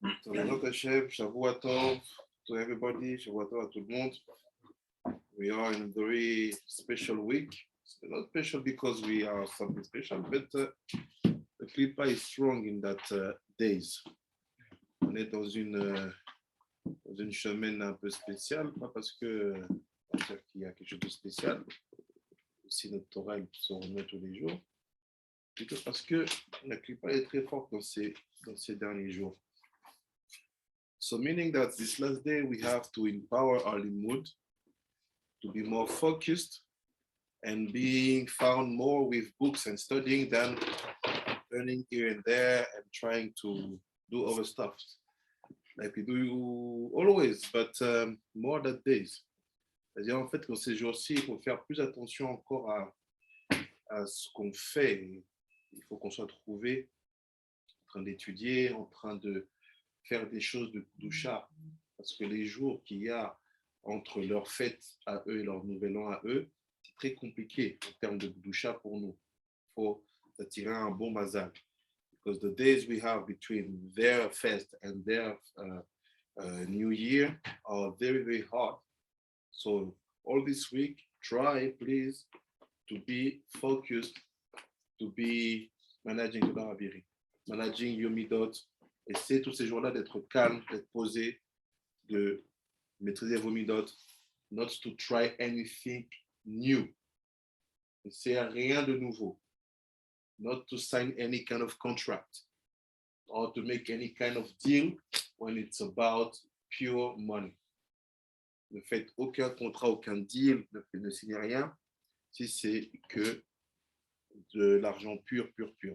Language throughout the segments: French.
Shavuot to everybody, Shavuot to the monde. We are in a very special week. It's not special because we are something special, but the Klippa is strong in that days. On est dans une semaine un peu spéciale, pas parce que qu'il y a quelque chose de spécial, aussi notre Torah se remet tous les jours, plutôt parce que la Klippa est très forte dans ces derniers jours. So meaning that this last day we have to empower our limud to be more focused and being found more with books and studying than learning here and there and trying to do other stuff like we do always, but more that days. C'est-à-dire en fait que ces jours-ci, il faut faire plus attention encore à ce qu'on fait. Il faut qu'on soit trouvé en train d'étudier, en train de faire des choses de doucha, parce que les jours qu'il y a entre leur fête à eux et leur nouvel an à eux, c'est très compliqué en termes de doucha pour nous. Il faut attirer un bon mazal. Because the days we have between their fest and their new year are very, very hard. So all this week, try, please, to be focused, to be managing the Darabiri, managing your midot. Essayez tous ces jours-là d'être calme, d'être posé, de maîtriser vos midot, not to try anything new. N'essayez rien de nouveau. Not to sign any kind of contract or to make any kind of deal when it's about pure money. Ne faites aucun contrat, aucun deal, ne signez rien si c'est que de l'argent pur.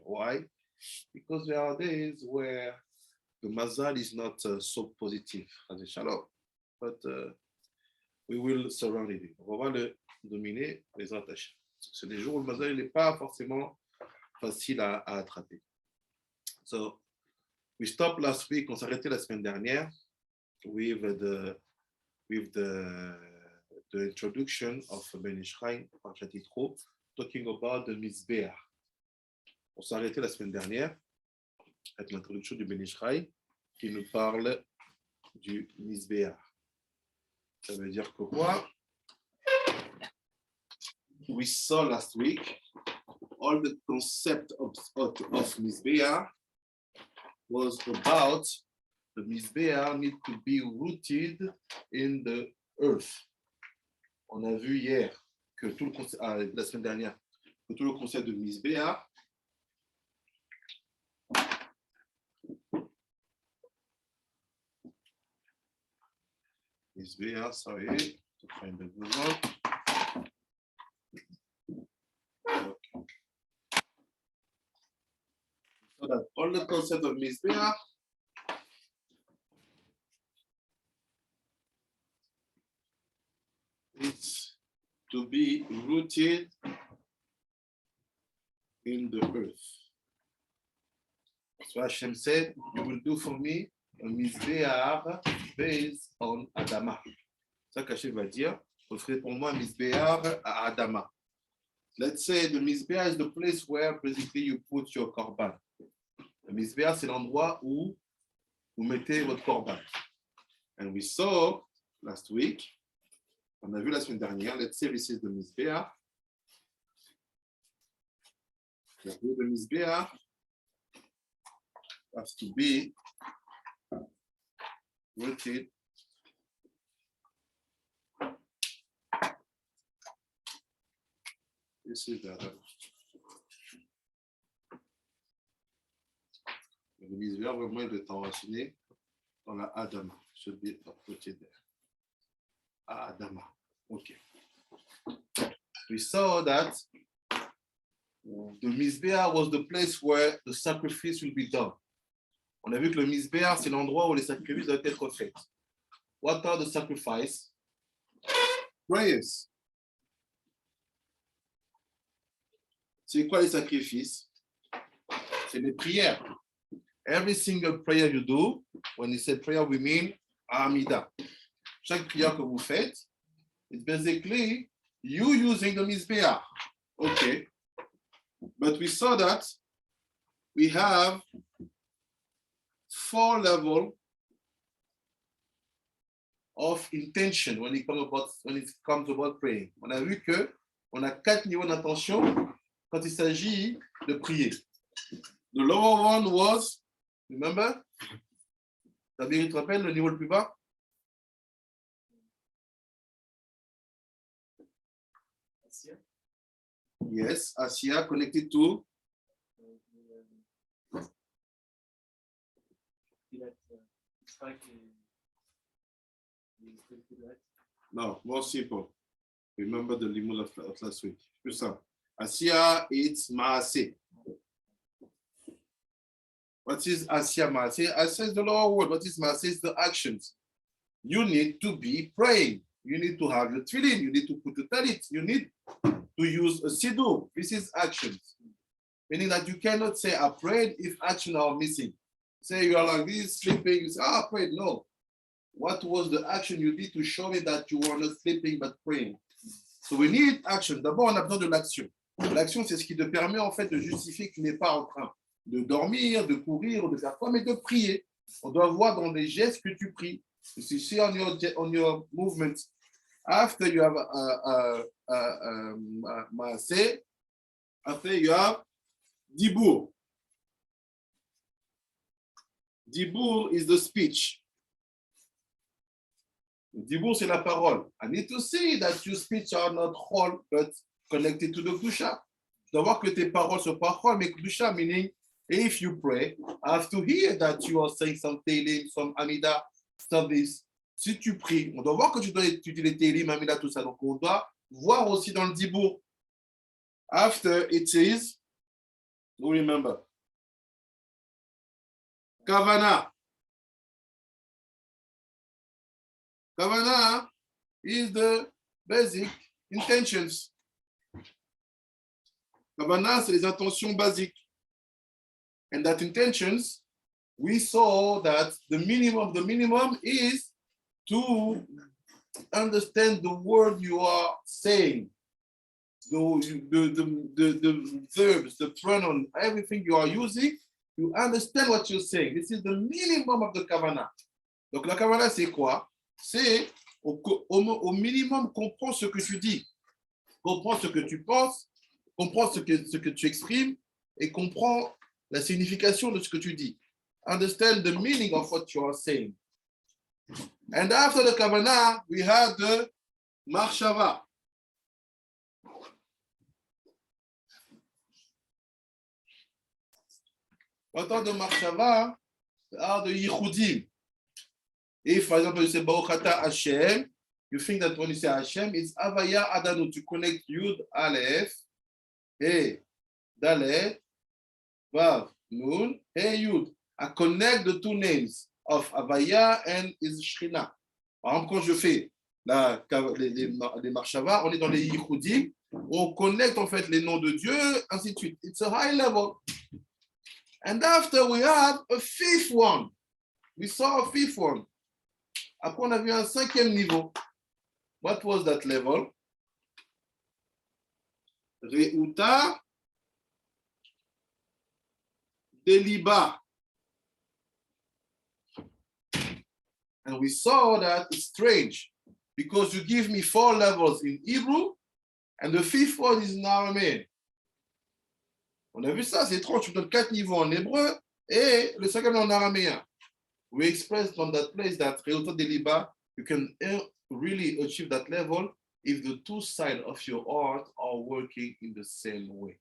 Why? Because there are days where the mazal is not so positive, but we will surround it. On va le dominer, les attacher. C'est des jours où le mazal n'est pas forcément facile à attraper. So, we stopped last week, on s'est arrêté la semaine dernière with the introduction of Ben Ishraï par Chatitro, talking about the Mizbeach. On s'est arrêté la semaine dernière avec l'introduction du Ben Ishraï qui nous parle du Mizbeach. Ça veut dire que quoi? We saw last week all the concept of Mizbeach was about the Mizbeach need to be rooted in the earth. On a vu hier que tout le concept, la semaine dernière, que tout le concept de Mizbeach sorry, to find the good one. So that all the concept of Mizbeach is to be rooted in the earth. So Hashem said, you will do for me a Mizbeach based on Adama. Ça qu'Hashem va dire, vous ferez pour moi un Mizbeach à Adama. Let's say the Mizbeach is the place where basically you put your korban. Le Mizbeach, c'est l'endroit où vous mettez votre korban. And we saw last week, on a vu la semaine dernière, let's say this is the Mizbeach. The Mizbeach has to be rooted this is the Le Mizbeach vraiment il est enraciné dans la Adama. Should be put there. Adama. Okay. We saw that the Mizbeach was the place where the sacrifice will be done. On a vu que le Mizbeach, c'est l'endroit où les sacrifices doivent être faits. What are the sacrifices? Prayers. C'est quoi les sacrifices? C'est les prières. Every single prayer you do, when you say prayer, we mean Amida. Chaque prière que vous faites, it's basically you using the Mizbeach. Okay. But we saw that we have 4 levels of intention when it comes about praying. On a vu que on a 4 niveaux d'intention quand il s'agit de prier. The lower one was, remember? Sabine, tu te rappelles le niveau le plus bas? Asia. Yes, Asia connected to no, more simple. Remember the limit of last week. Plus simple. Asia, it's Maase. What is Asia Maase? Asia is the lower word. What is Maase? Is the actions. You need to be praying. You need to have your tefillin. You need to put the talit. You need to use a siddur. This is actions. Meaning that you cannot say I prayed if actions are missing. Say you are like this, sleeping, you say, I prayed. No. What was the action you did to show me that you were not sleeping but praying? So we need action. D'abord, on a besoin de l'action. L'action, c'est ce qui te permet en fait de justifier que tu n'es pas en train de dormir, de courir ou de faire quoi, mais de prier. On doit voir dans les gestes que tu pries. You see on your movements. After you have Maaseh, after you have Dibur. Dibur is the speech. Dibur, c'est la parole. I need to see that your speech are not whole, but connected to the Kedusha. Je dois voir que tes paroles sont pas whole, mais Kedusha, meaning, if you pray, I have to hear that you are saying some Tehillim, some Amida, some this. Si tu pries, on doit voir que tu dois étudier les Tehillim, Amida, tout ça. Donc, on doit voir aussi dans le Dibur. After it is, you remember, Kavana. Kavana is the basic intentions. Kavana, c'est les intentions basiques. And that intentions, we saw that the minimum is to understand the word you are saying. The verbs, the pronoun, everything you are using, you understand what you're saying. This is the minimum of the Kavana. Donc la Kavana, c'est quoi? C'est au minimum comprends ce que tu dis, comprends ce que tu penses, comprends ce que tu exprimes et comprends la signification de ce que tu dis. Understand the meaning of what you are saying. And after the Kavanah, we have the Marshava. What are the Marshava? They are the Yichudim. If, for example, you say Baruch Ata Hashem, you think that when you say Hashem, it's Avaya Adanu to connect Yud Aleph, He Dalet, Vav Nun, He Yud. I connect the two names of Avaya and is Shechina. Par exemple, quand je fais les Marshava, on est dans les Yichudim, on connecte en fait les noms de Dieu, ainsi de suite. It's a high level. And after we have a fifth one. We saw a fifth one. Après, on a vu un 5e niveau. What was that level? Reuta Deliba. And we saw that it's strange because you give me 4 levels in Hebrew and the 5th one is in Araméen. On a vu ça, c'est étrange. Tu donnes 4 niveaux en hébreu et le 5e en araméen. We expressed on that place that Reuta Deliba, you can really achieve that level if the two sides of your heart are working in the same way.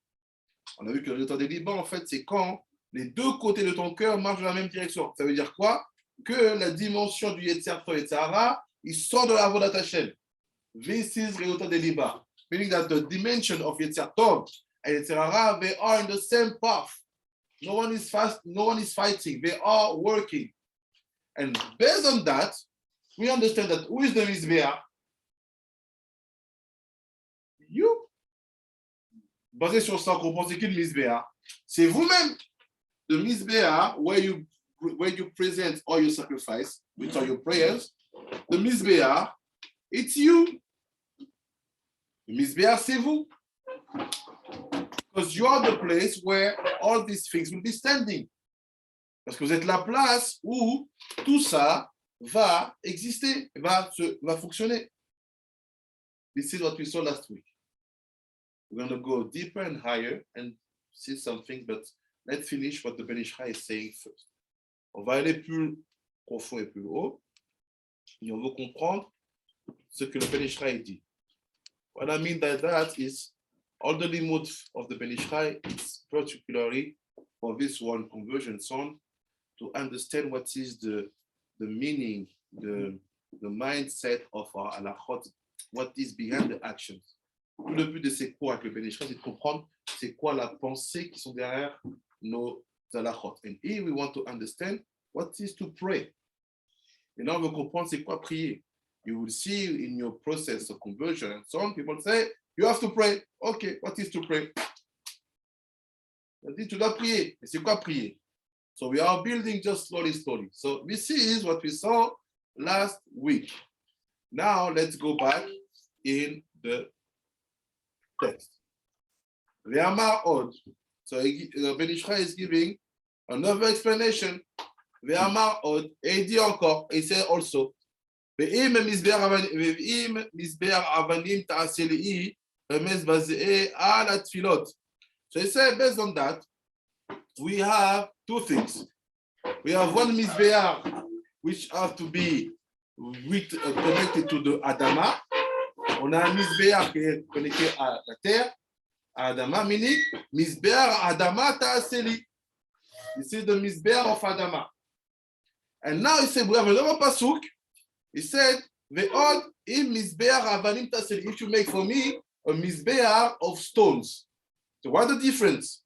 On a vu que Reuta Deliba, en fait, c'est quand les deux côtés de ton cœur marchent dans la même direction. Ça veut dire quoi? Que la dimension du Yetzer Tov et Yetzer Hara, il sort de la Avodat Hashem. This is Reuta Deliba. Meaning that the dimension of Yetzer Tov and Yetzer Hara, they are in the same path. No one is fighting. They are working. And based on that, we understand that who is the Mizbeach? You. Basé sur ça, on comprend c'est qui le Mizbeach? C'est vous-même. The Mizbeach, where you present all your sacrifice, which are your prayers, the Mizbeach, it's you. The Mizbeach, c'est vous. Because you are the place where all these things will be standing. Parce que vous êtes la place où tout ça va exister, va fonctionner. This is what we saw last week. We're going to go deeper and higher and see something, but let's finish what the Ben Ish Chai is saying first. On va aller plus profond et plus haut, et on veut comprendre ce que le Ben Ish Chai dit. What I mean by that is all the limud of the Ben Ish Chai is particularly for this one conversion song to understand what is the meaning, the mindset of our halachot, what is behind the actions. Tout le but de ces cours avec le Ben Ish Chai, c'est de comprendre c'est quoi la pensée qui sont derrière nos halachot. And here we want to understand what is to pray. Et là, on veut comprendre c'est quoi prier. You will see in your process of conversion and so on, people say, you have to pray. Okay, what is to pray? On dit, tu dois prier. Et c'est quoi prier? So we are building just slowly. So this is what we saw last week. Now let's go back in the text. Ve'amar od. So Ben Ish Chai is giving another explanation. Ve'amar od. Et il dit encore, et c'est also, Ve'im misbe'ar avanim ta'aseh li'i, remez baze'e al atfilot. So he said, based on that, we have two things. We have one misbe'ar, which have to be connected to the Adama. On a un misbe'ar qui est connecté à la terre, à Adama, meaning misbe'ar Adama ta'aseh li. This is the misbe'ar of Adama. And now he said, we have another pasuk. He said, Ve'od im misbe'ar avanim ta'aseh li. If you make for me a misbe'ar of stones. So what is the difference?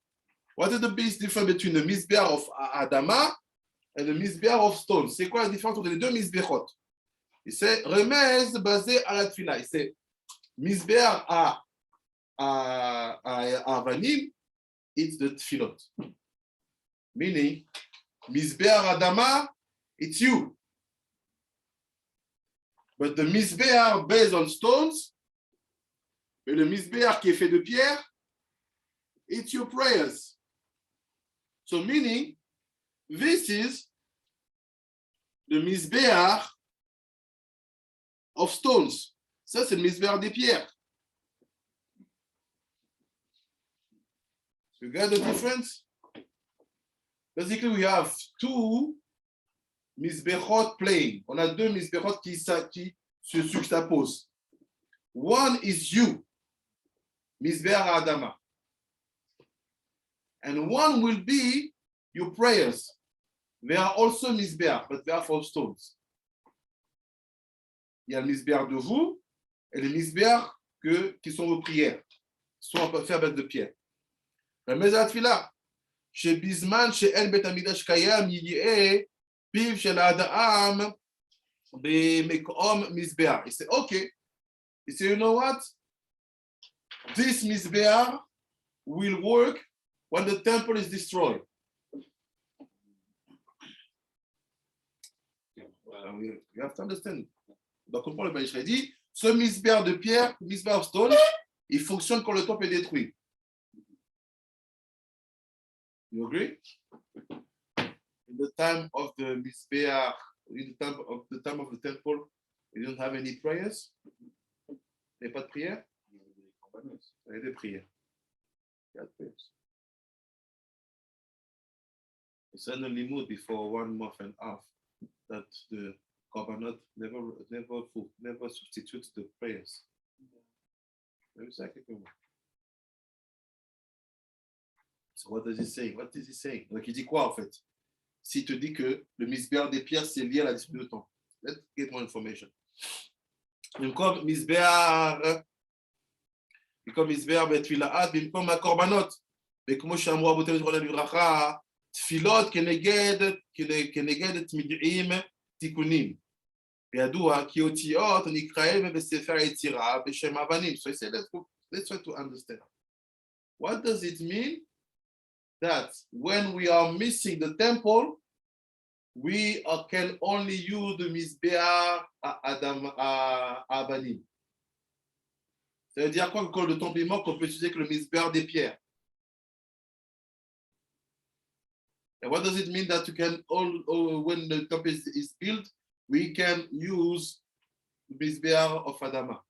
What is the biggest difference between the misbe'ar of Adama and the misbe'ar of stones? C'est quoi la différence entre les deux misbe'chot? Il sait remez basé à la tfila. Il sait misbe'ar à avanim, it's the tfilot. Meaning, misbe'ar Adama, it's you. But the misbe'ar based on stones, et le misbe'ar qui est fait de pierre, it's your prayers. So meaning, this is the misbe'ar of stones. Ça, c'est le misbe'ar des pierres. You got the difference? Basically, we have two misbechot playing. On a deux misbechot qui se juxtaposent. One is you, misbe'ar Adama. And one will be your prayers. They are also misbe'ar, but they are for stones. Il y a le misbe'ar de vous et le misbe'ar qui sont vos prières, sont faits avec de pierre. La mezat fila, chez Bisman, chez El Bet Amidash Kayam, Yiyeh, Piv shel Adam, Bemekom misbe'ar. He said, okay. He said, you know what? This misbe'ar will work when the temple is destroyed. You have to understand. Donc, on prend le Ben Ish Chai dit, ce misbe'ar de pierre, misbe'ar of stone, il fonctionne quand le temple est détruit. You agree? In the time of the misbe'ar, in the time of the temple, you don't have any prayers? Il n'y a pas de prière? Il y a des prières. Il y a des prayers. We said in Limud before 1 month and a half that the Korbanot never substitutes the prayers. So what does he say? What is he saying? Donc il dit quoi en fait? S'il te dit que le misbe'ar des pierres c'est lié à la dispute de temps. Let's get more information. Comme misbe'ar betfilaat, comme un korbanot. וכמו שאמרו אבותינו זיכרונם לברכה, תפילות כנגד תמידים תיקונים. וידוע כי אותיות נקראים בספר היצירה בשם אבנים. So I said, let's try to understand. What does it mean that when we are missing the temple, we can only use the misbe'ar avanim? Ça veut dire quoi quand le temple est mort, qu'on peut utiliser que le misbe'ar des pierres? And what does it mean that you can when the temple is built, we can use Mizbeach of Adama?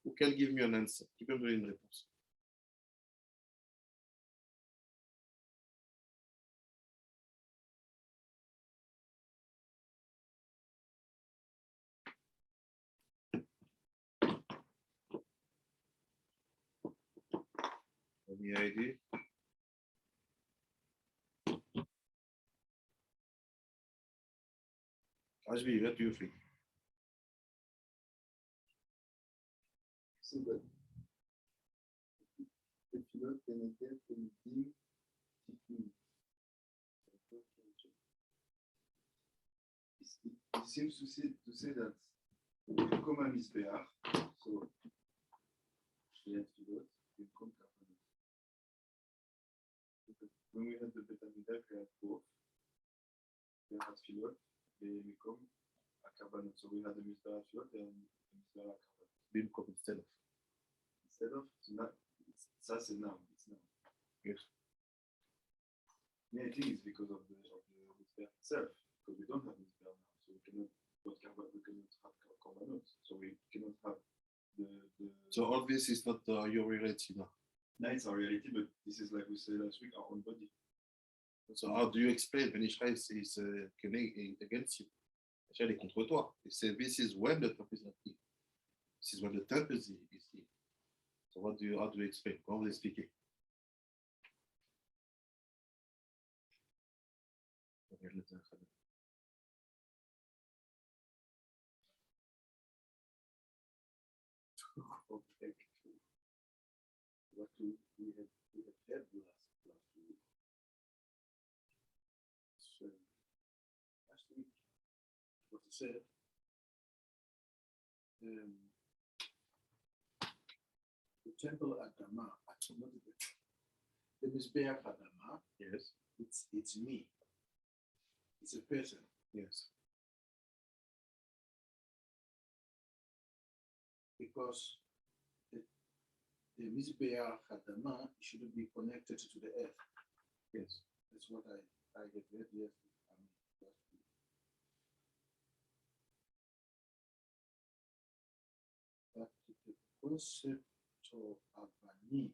Who can give me an answer? Qui peut me donner une réponse? Any idea? HB, what do you think? So that the pilot penetrates the deep technique. It seems to say that you come a misbear, so the pilot will come carbonate. When we had the beta meter, we had both. We had pilot, they become a carbonate. So we had the misbear pilot and the misbear carbonate. Beam come instead of. Instead of, ça c'est now. It's now. Yes. Yeah, I think it's because of the misbear itself, because we don't have misbear now, so we cannot have carbanotes, so we cannot have the. So all this is not your reality now. No, it's our reality, but this is like we said last week, our own body. So how do you explain when Israel is against you? Israel est contre toi. He said this is when the temple is not here. This is when the temple is here. So how do you explain? Comment vous expliquez? What we had last week. So last week, what I said, the temple at Dama, the Mizbeach at Dama, Yes. it's me. It's a person. Yes. Because the Mizbeach at Dama shouldn't be connected to the earth. Yes. That's what I get read yesterday. Last week. But the concept of Avani,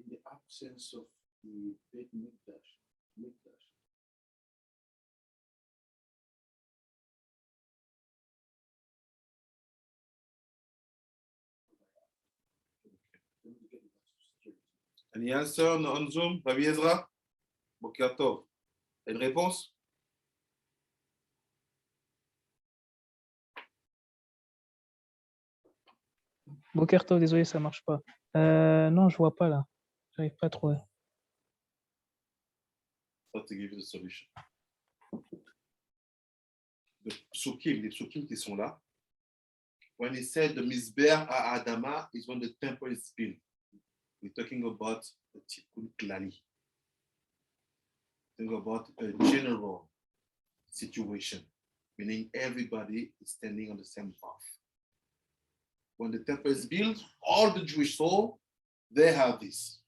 in the absence of the Beit Mikdash, Any answer on Zoom? Rabbi Ezra? Boker Tov. Une réponse? Bokerto, désolé, ça marche pas. Non, je vois pas là. J'arrive pas à trouver. Not to give you the solution. Les psukim qui sont là. When he said the Mizbeach à Adama is when the temple is built. We're talking about the Tikkun Klali. Think about a general situation, meaning everybody is standing on the same path. When the temple is built, all the Jewish soul, they have this.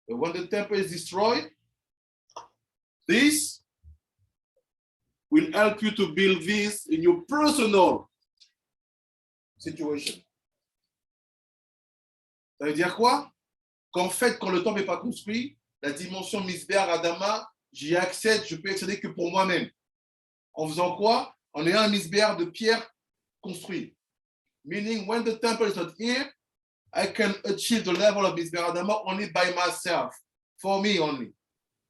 But when the temple is destroyed, this will help you to build this in your personal situation. Ça veut dire quoi? Qu'en fait, quand le temple n'est pas construit, la dimension Mizbeach Adama, j'y accède, je peux accéder que pour moi-même. En faisant quoi? En ayant un Mizbeach de pierre construit. Meaning, when the temple is not here, I can achieve the level of Mizbeach Adama only by myself, for me only.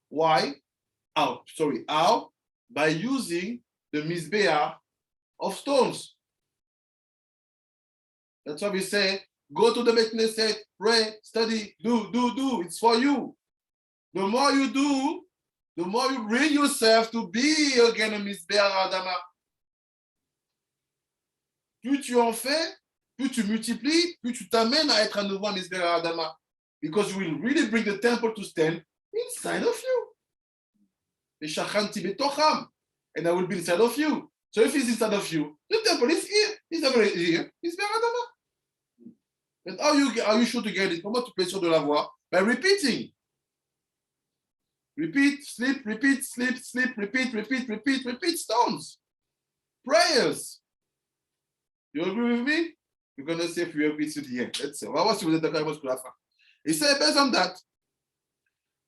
Why? How? By using the Mizbeach of stones. That's why we say, go to the Beit Knesset, pray, study, do. It's for you. The more you do, the more you bring yourself to be again a Mizbeach Adama. Plus tu en fais, plus tu multiplies, plus tu t'amènes à être à nouveau un Mizbeach Adama. Because you will really bring the temple to stand inside of you. And I will be inside of you. So if it's inside of you, the temple is here. It's Mizbeach Adama. But how are you sure to get it? Comment tu peux être sûr de l'avoir? By repeating. Repeat, sleep, repeat, sleep, sleep, repeat, repeat, repeat, repeat stones. Prayers. You agree with me? You're going to see if you agree to the end. Let's see. On va voir si vous êtes d'accord avec moi jusqu'à la fin. He said, based on that,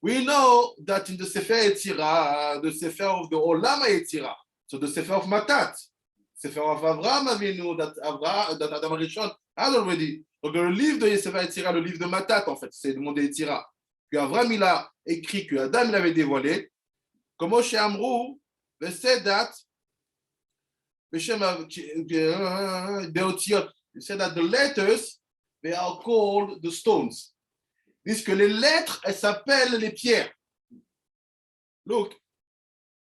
we know that in the Sefer Yetzirah, the Sefer of the Olam Yetzirah, so the Sefer of Matat, Sefer of Avraham Avinu, that Adam Rishon had already. Donc le livre de Sefer Yetzirah, le livre de Matat, en fait, c'est le monde de Yetzirah, que Avraham il a écrit, que Adam il avait dévoilé, comme Moshe Amrou, they said that, they said that the letters, they are called the stones. Disent que les lettres, elles s'appellent les pierres. Look,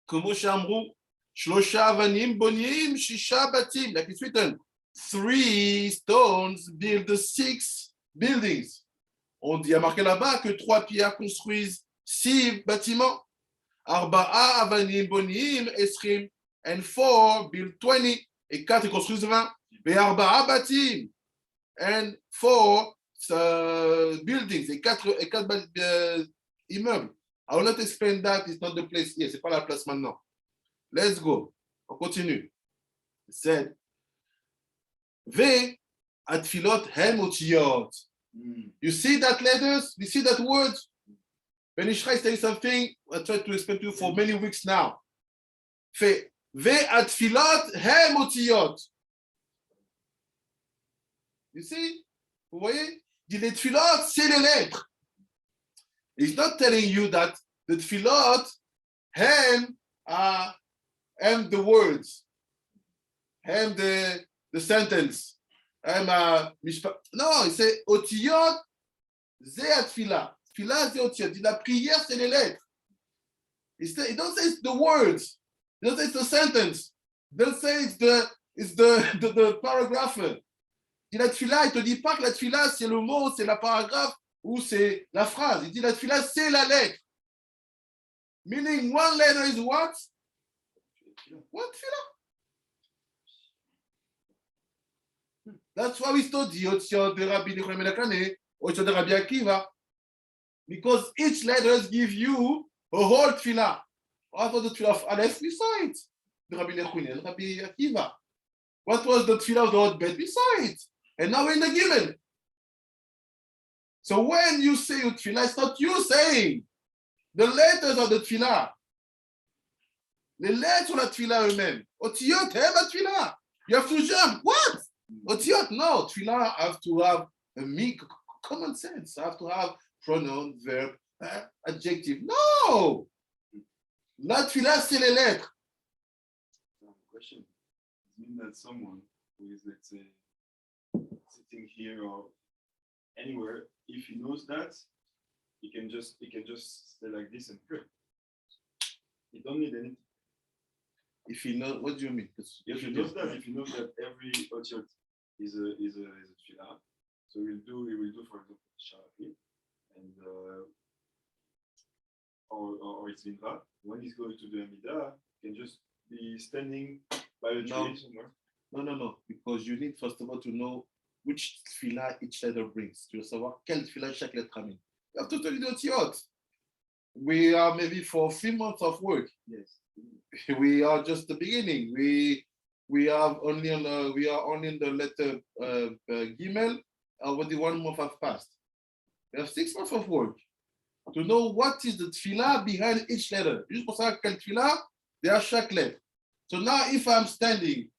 comme Moshe Amrou, Shlosha avanim bonim shisha batim, like it's written, 3 stones build 6 buildings. On dit, il y a marqué là-bas que 3 pierres construisent 6 bâtiments. Arba'a avanim bonim esrim, and 4 build 20, et 4 construisent 20. Et arba'a batim, and 4 buildings, et 4 immeubles. I will not explain that, it's not the place here, c'est pas la place maintenant. Let's go. On continue. It said, Ve atfilot hem otiyot. You see that letters? You see that word? Ben Ishra is saying something I tried to explain to you for many weeks now. Ve atfilot hem otiyot. You see? Vous voyez? Il dit les tfilot, c'est les lettres. He's not telling you that the tfilot hem and the words, and the sentence, and no, he said otiyot ze atfila, tfila ze otiyot. La prière c'est les lettres. He don't say it's the words. He don't say it's the sentence. He don't say it's the paragraph. Il dit la tfila, il te dit pas que la tfila c'est le mot, c'est la paragraphe ou c'est la phrase. Il dit la tfila c'est la lettre. Meaning one letter is what? What tefillah? That's why we study Otziot de Rabbi Yochanan ben Akane, Otziot de Rabbi Akiva, because each letter gives you a whole tefillah. What was the tefillah of Aleph? We saw it. The Rabbi Yochanan, Rabbi Akiva. What was the tefillah of the Hot Bet? We saw it. And now we're in the Gimel. So when you say your tefillah, it's not you saying. The letters of the tefillah. Les lettres sur la tefillah eux-mêmes. Otiyot, la tefillah. You have to jump. What? Otiyot, no. Tefillah have to have a common sense. Have to have pronoun, verb, adjective. No. La tefillah, c'est les lettres. Question. It means that someone who is, let's say, sitting here or anywhere, if he knows that, he can just stay like this and pray. He don't need anything. If you know, what do you mean? If he knows that every otiyot is a tefillah, so he will do for example Sharafi and or it's mincha. When he's going to do Amidah, he can just be standing by a tree somewhere. No, because you need first of all to know which tefillah each letter brings. Tu veux savoir quelle tefillah chaque lettre amène. You have to study the otiyot. We are maybe for 3 months of work. Yes. We are just the beginning. We are only in the letter Gimel. Already 1 month has passed. We have 6 months of work to know what is the tefillah behind each letter. Juste pour savoir quelle tefillah there are chaque lettre. So now if I'm standing,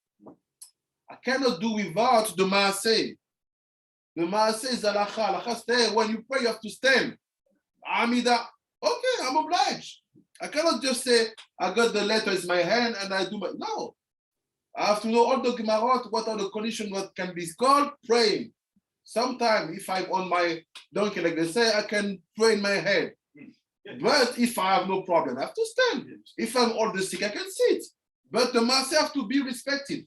I cannot do without the maaseh. The maaseh is halacha. Halacha say when you pray you have to stand. Amida. Okay, I'm obliged. I cannot just say, I got the letters in my hand and I do my, no. I have to know all the Gemarot, what are the conditions, what can be called praying. Sometimes if I'm on my donkey, like they say, I can pray in my head. But if I have no problem, I have to stand. If I'm all the sick, I can sit. But the master have to be respected.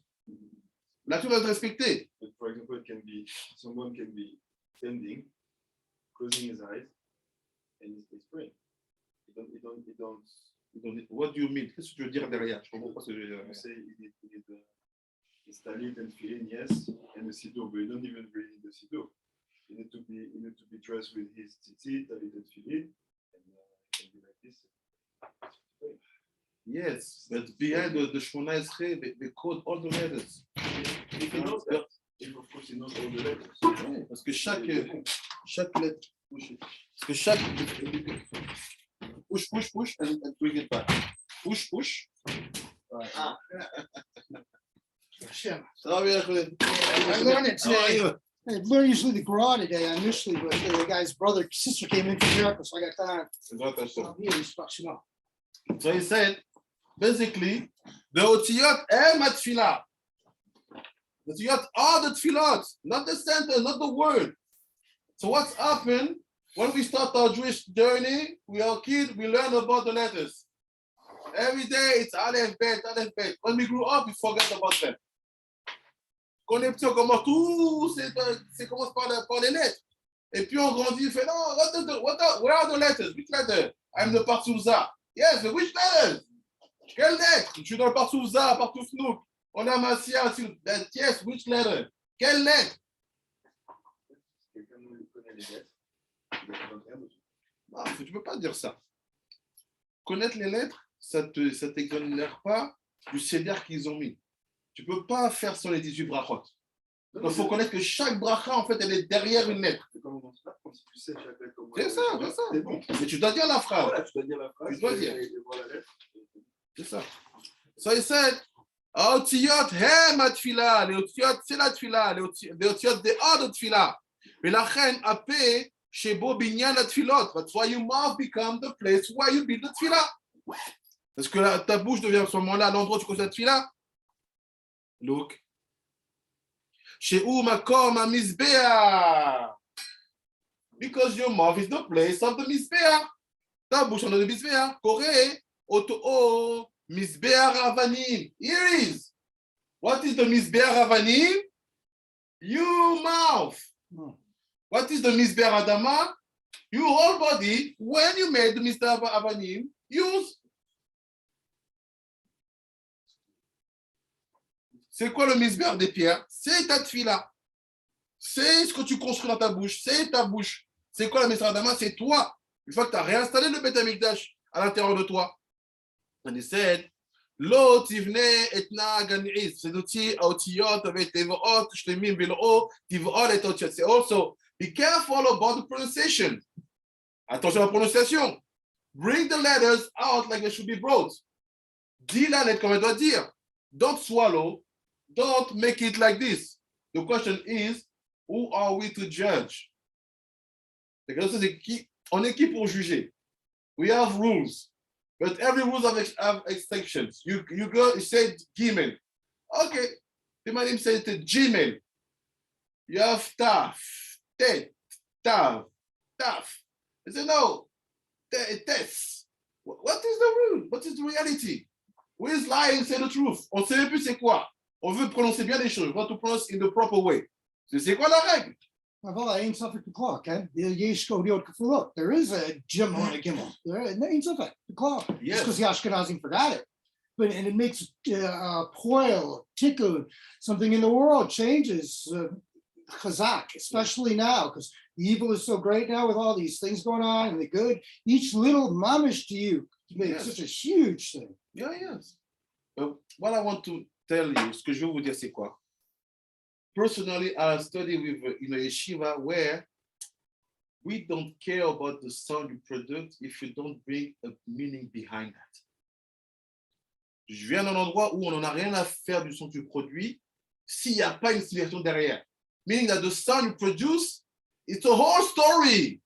La chose doit être respectée. But for example, someone can be standing, closing his eyes, and he's praying. What do you mean? Qu'est-ce que tu veux dire derrière? Je comprends pas ce que je veux dire. You say it's talit and feeling, yes, and the siddur, but you don't even really need the siddur. you need to be dressed with his tzitzit, a little tefillin, and it can be like this. Yes, but behind the Shmona Esrei, they code all the letters. If he knows that, if of course he knows all the letters. Ouais, parce que chaque lettre, parce que chaque push and bring it back. Push. Shem. Ça va bien, Ahmed? I learned it How are today. you? I learned usually the Quran today initially, but the guy's sister came in from Europe, so I got time. So he said, basically, the otiyot and matfilah. The otiyot are the tefillot, not the sentence, not the word. So what's happened when we start our Jewish journey? We are kids, we learn about the letters. Every day it's Aleph, Bet, Aleph, Bet. When we grew up, we forget about them. Quand on est petit, on commence tout, c'est commence par les lettres. Et puis on grandit, on fait non, where are the letters? Which letter? I'm the Parsouza. Yes, but which letters? Quelle lettre? Je suis dans le Parsouza, partout Snook. On a Massia, yes, which letter? Quelle lettre? Quelqu'un nous connaît les lettres, il est dans le terme. Non, tu ne peux pas dire ça. Connaître les lettres, ça ne t'exonère pas du CDR qu'ils ont mis. Tu ne peux pas faire sur les 18 brachot. Il faut connaître que chaque bracha, en fait, elle est derrière une lettre. C'est comme on se comme si tu sais chaque lettre. C'est ça, c'est ça. C'est bon. Mais tu dois dire la phrase. Voilà, tu dois dire la phrase. Tu dois dire. Et voir la lettre. C'est ça. So he said, האותיות הם התפילה, לאותיות c'est la תפילה, לאותיות they are the תפילה. ולכן הפה שבו בניין התפילות. That's why your mouth become the place where you build the תפילה. Parce que ta bouche devient à ce moment-là l'endroit où tu construis la תפילה. Look. שהוא מקום המזבח. Because your mouth is the place of the מזבח. Ta bouche en est le מזבח. קורא אותו מזבח אבנים. Here is. What is the מזבח אבנים? Your mouth. What is the מזבח אדמה? Your whole body. When you made the מזבח אבנים, use. C'est quoi le misbéar des pierres? C'est ta tfila. C'est ce que tu construis dans ta bouche. C'est ta bouche. C'est quoi la misbéar d'Adama? C'est toi. Une fois que tu as réinstallé le Beth Amikdash à l'intérieur de toi. And he said, Lo tivne etna gani'is. C'est l'outil aotiyot avec tevoot, shlemim velo, tivot et otiyot. C'est also, be careful about the pronunciation. Attention à la prononciation. Bring the letters out like they should be brought. Dis la lettre comme elle doit dire. Don't swallow. Don't make it like this. The question is, who are we to judge? La question c'est qui, on est qui pour juger? We have rules, but every rules have exceptions. You go, you say Gimel. Okay, the man said Gmail. You have Taf, Tet, Tav, Taf. I said no, Tes. What is the rule? What is the reality? Who is lying? Say the truth. On ne sait plus c'est quoi. On veut prononcer bien les choses. On want to pronounce in the proper way. C'est quoi la règle? Well, I ain't suffered the clock, eh? There is a Gimel and a Gimel. There ain't suffered the clock. Yes. Just because the Ashkenazim forgot it. But and it makes poil, tikkun, something in the world changes. Chazak, especially now, because the evil is so great now with all these things going on and the good. Each little mamish to you makes such a huge thing. Yeah, yes. What I want to tell you, ce que je veux vous dire, c'est quoi? Personally, I study with in a yeshiva where we don't care about the sound you produce if you don't bring a meaning behind that. Je viens d'un endroit où on n'en a rien à faire du son que tu produis s'il n'y a pas une signification derrière. Meaning that the sound you produce, it's a whole story.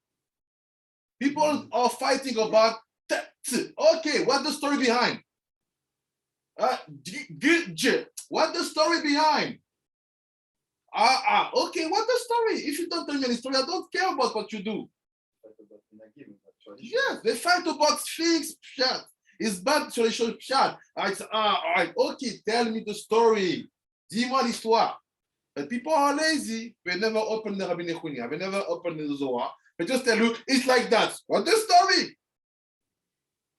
People are fighting about, okay, what's the story behind? What's the story behind? Okay, what's the story? If you don't tell me any story, I don't care about what you do. Yes, they fight about fixed pshat. It's bad sur les choses pshat. All right, okay, tell me the story. Dis-moi l'histoire. But people are lazy. They never open the Rabbi Nechunia. They never open the Zohar. They just tell you, it's like that. What's the story?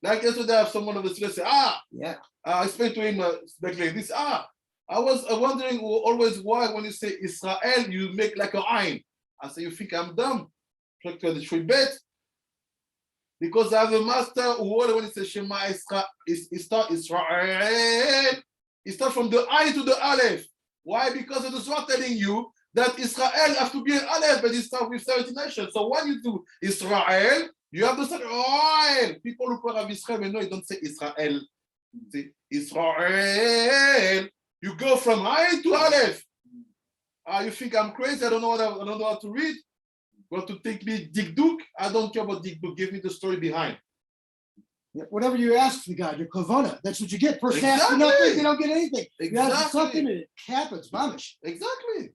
Like yesterday, I have someone of the students say, Yeah. I explained to him like this. I was wondering always why when you say Israel, you make like a ayn. I say, you think I'm dumb? Check 23 bet. Because I have a master who always when it says Shema Israel, it starts Israel. It starts from the I to the Aleph. Why? Because it is not telling you that Israel has to be an Aleph, but it starts with 70 nations. So when you do Israel, you have to say Israel. People who call Israel, but no, you don't say Israel. Say Israel. You go from I to Aleph. You think I'm crazy? I don't know how to read. You want to take me Dikduk? I don't care about Dikduk. Give me the story behind. Yeah, whatever you ask the God, your kavana, that's what you get. Person asks for nothing, Exactly. they don't get anything. You ask for Exactly. something, and it happens, mamish. Exactly.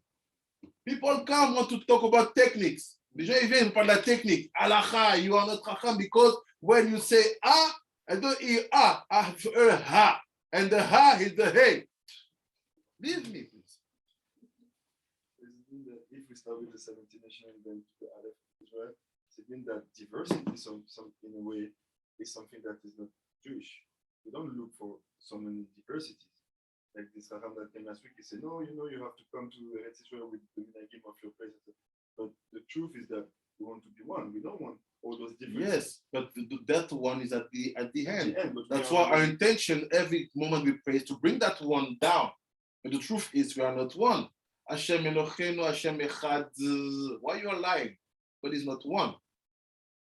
People come want to talk about techniques. Les gens ils viennent parler de la technique. Alacha, you are not chacham because when you say ah, and don't hear ah, ha, and the ha is the hey. Leave me, please. Does it mean that if we start with the 17 nations and then to the Aleph Israel, does it mean that diversity in a way is something that is not Jewish? We don't look for so many diversities. Like this Raham that came last week, he said, no, you have to come to Eretz Israel with the minhagim of your place. But the truth is that we want to be one. We don't want all those differences. Yes, but that one is at the At end. the end, but we That's are why our one. intention every moment we pray is to bring that one down. But the truth is we are not one. Hashem Eloheinu, Hashem Echad. Why you are lying? But it's not one.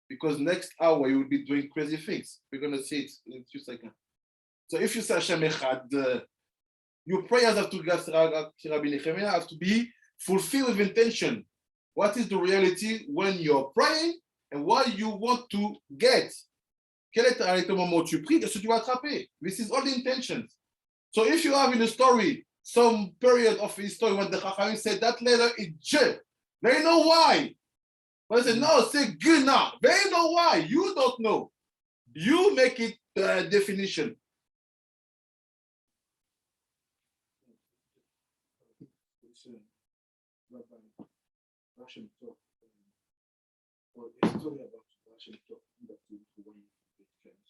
Because next hour you will be doing crazy things. We're gonna see it in a few seconds. So if you say Hashem Echad, your prayers have to be fulfilled with intention. What is the reality when you're praying and what you want to get? Quel est le moment où tu pries, qu'est-ce que tu vas attraper? This is all the intentions. So if you have in the story some period of history when the Chachamim said that letter is J, they know why. But they say, no, say G now. They know why. You don't know. You make it definition. Russian talk, or a story about Russian talk that you when it comes.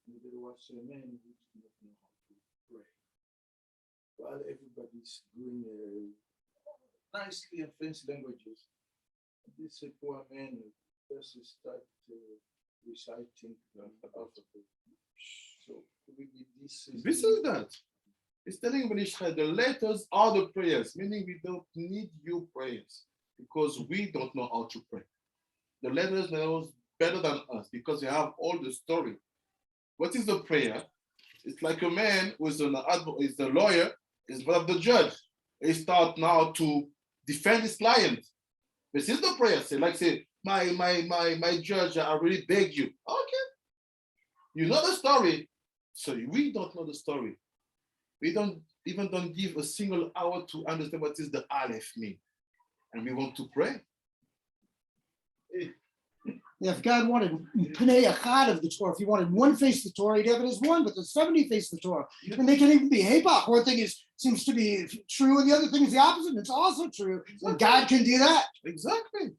There was a man who did not know how to pray. While everybody's doing nicely and fancy languages, this poor man just started reciting the alphabet. So this is that. It's telling Israel the letters are the prayers, meaning we don't need your prayers because we don't know how to pray. The letters knows better than us because they have all the story. What is the prayer? It's like a man who is a lawyer, is one of the judge. He start now to defend his client. This is the prayer. Say, my judge, I really beg you. Okay. You know the story. So we don't know the story. We don't give a single hour to understand what is the Aleph mean. And we want to pray. If God wanted Pnei Echad of the Torah, if he wanted one face of the Torah, he'd have it as one, but there's 70 faces of the Torah. And they can even be Hepach. One thing seems to be true, and the other thing is the opposite, and it's also true. And God can do that. Exactly.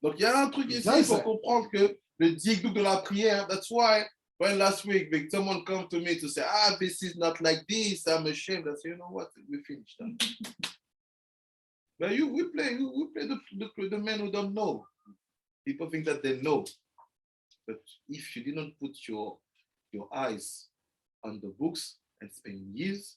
Donc, il y a un truc ici, il faut comprendre que le Dikduk de la prière, that's why when last week someone come to me to say, this is not like this, I'm ashamed. I say, you know what, we finished that. But we play the men who don't know. People think that they know. But if you didn't put your eyes on the books and spend years,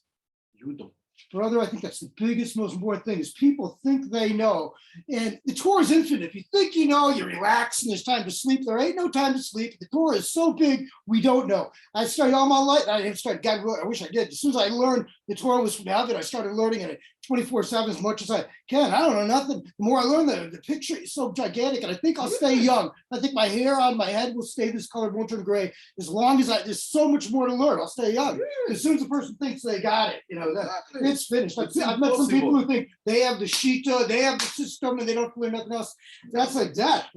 you don't. Brother, I think that's the biggest, most important thing is people think they know. And the Torah is infinite. If you think you know, you relax and there's time to sleep. There ain't no time to sleep. The Torah is so big, we don't know. I studied all my life. I didn't start, God, I wish I did. As soon as I learned the Torah was now that I started learning it 24/7 as much as I can. I don't know nothing. The more I learn, the picture is so gigantic. And I think I'll stay young. I think my hair on my head will stay this color, won't turn gray. As long as there's so much more to learn, I'll stay young. As soon as the person thinks they got it, it's finished. Like, I've met some people who think they have the Shita, they have the system, and they don't learn nothing else. That's like that.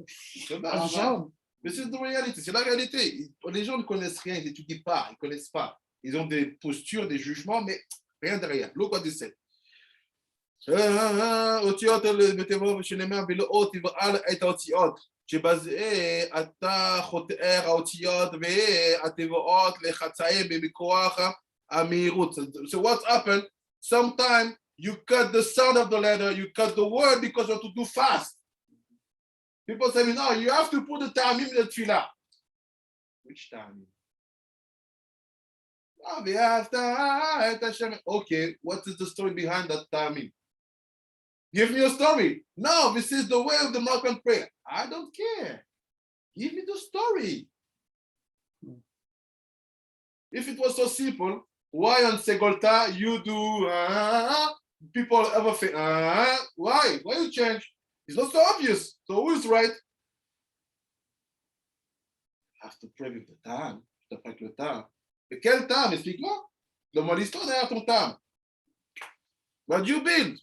Mais c'est la réalité, c'est la réalité. Les gens ne connaissent rien, ils n'étudient pas, ils ne connaissent pas. Ils ont des postures, des jugements, mais rien derrière. L'eau quoi de c'est. mettez-vous chez les mains, mais le haut, il va être anti-haute. J'ai basé à ta חותר האותיות והתיבות לחצאים במכוח המהירות. So what's happened? Sometimes you cut the sound of the letter, you cut the word because you have to do fast. People say, no, you have to put the tamim in the tefillah. Which tamim? Okay, what is the story behind that tamim? Give me a story. No, this is the way of the Moroccan prayer. I don't care. Give me the story. If it was so simple, why on Segolta you do people ever say why? Why you change? It's not so obvious. So who is right? Have to pray with the time. Je te prie avec le temps. Et quel temps? Explique-moi. Donne-moi l'histoire derrière ton temps. What do you build?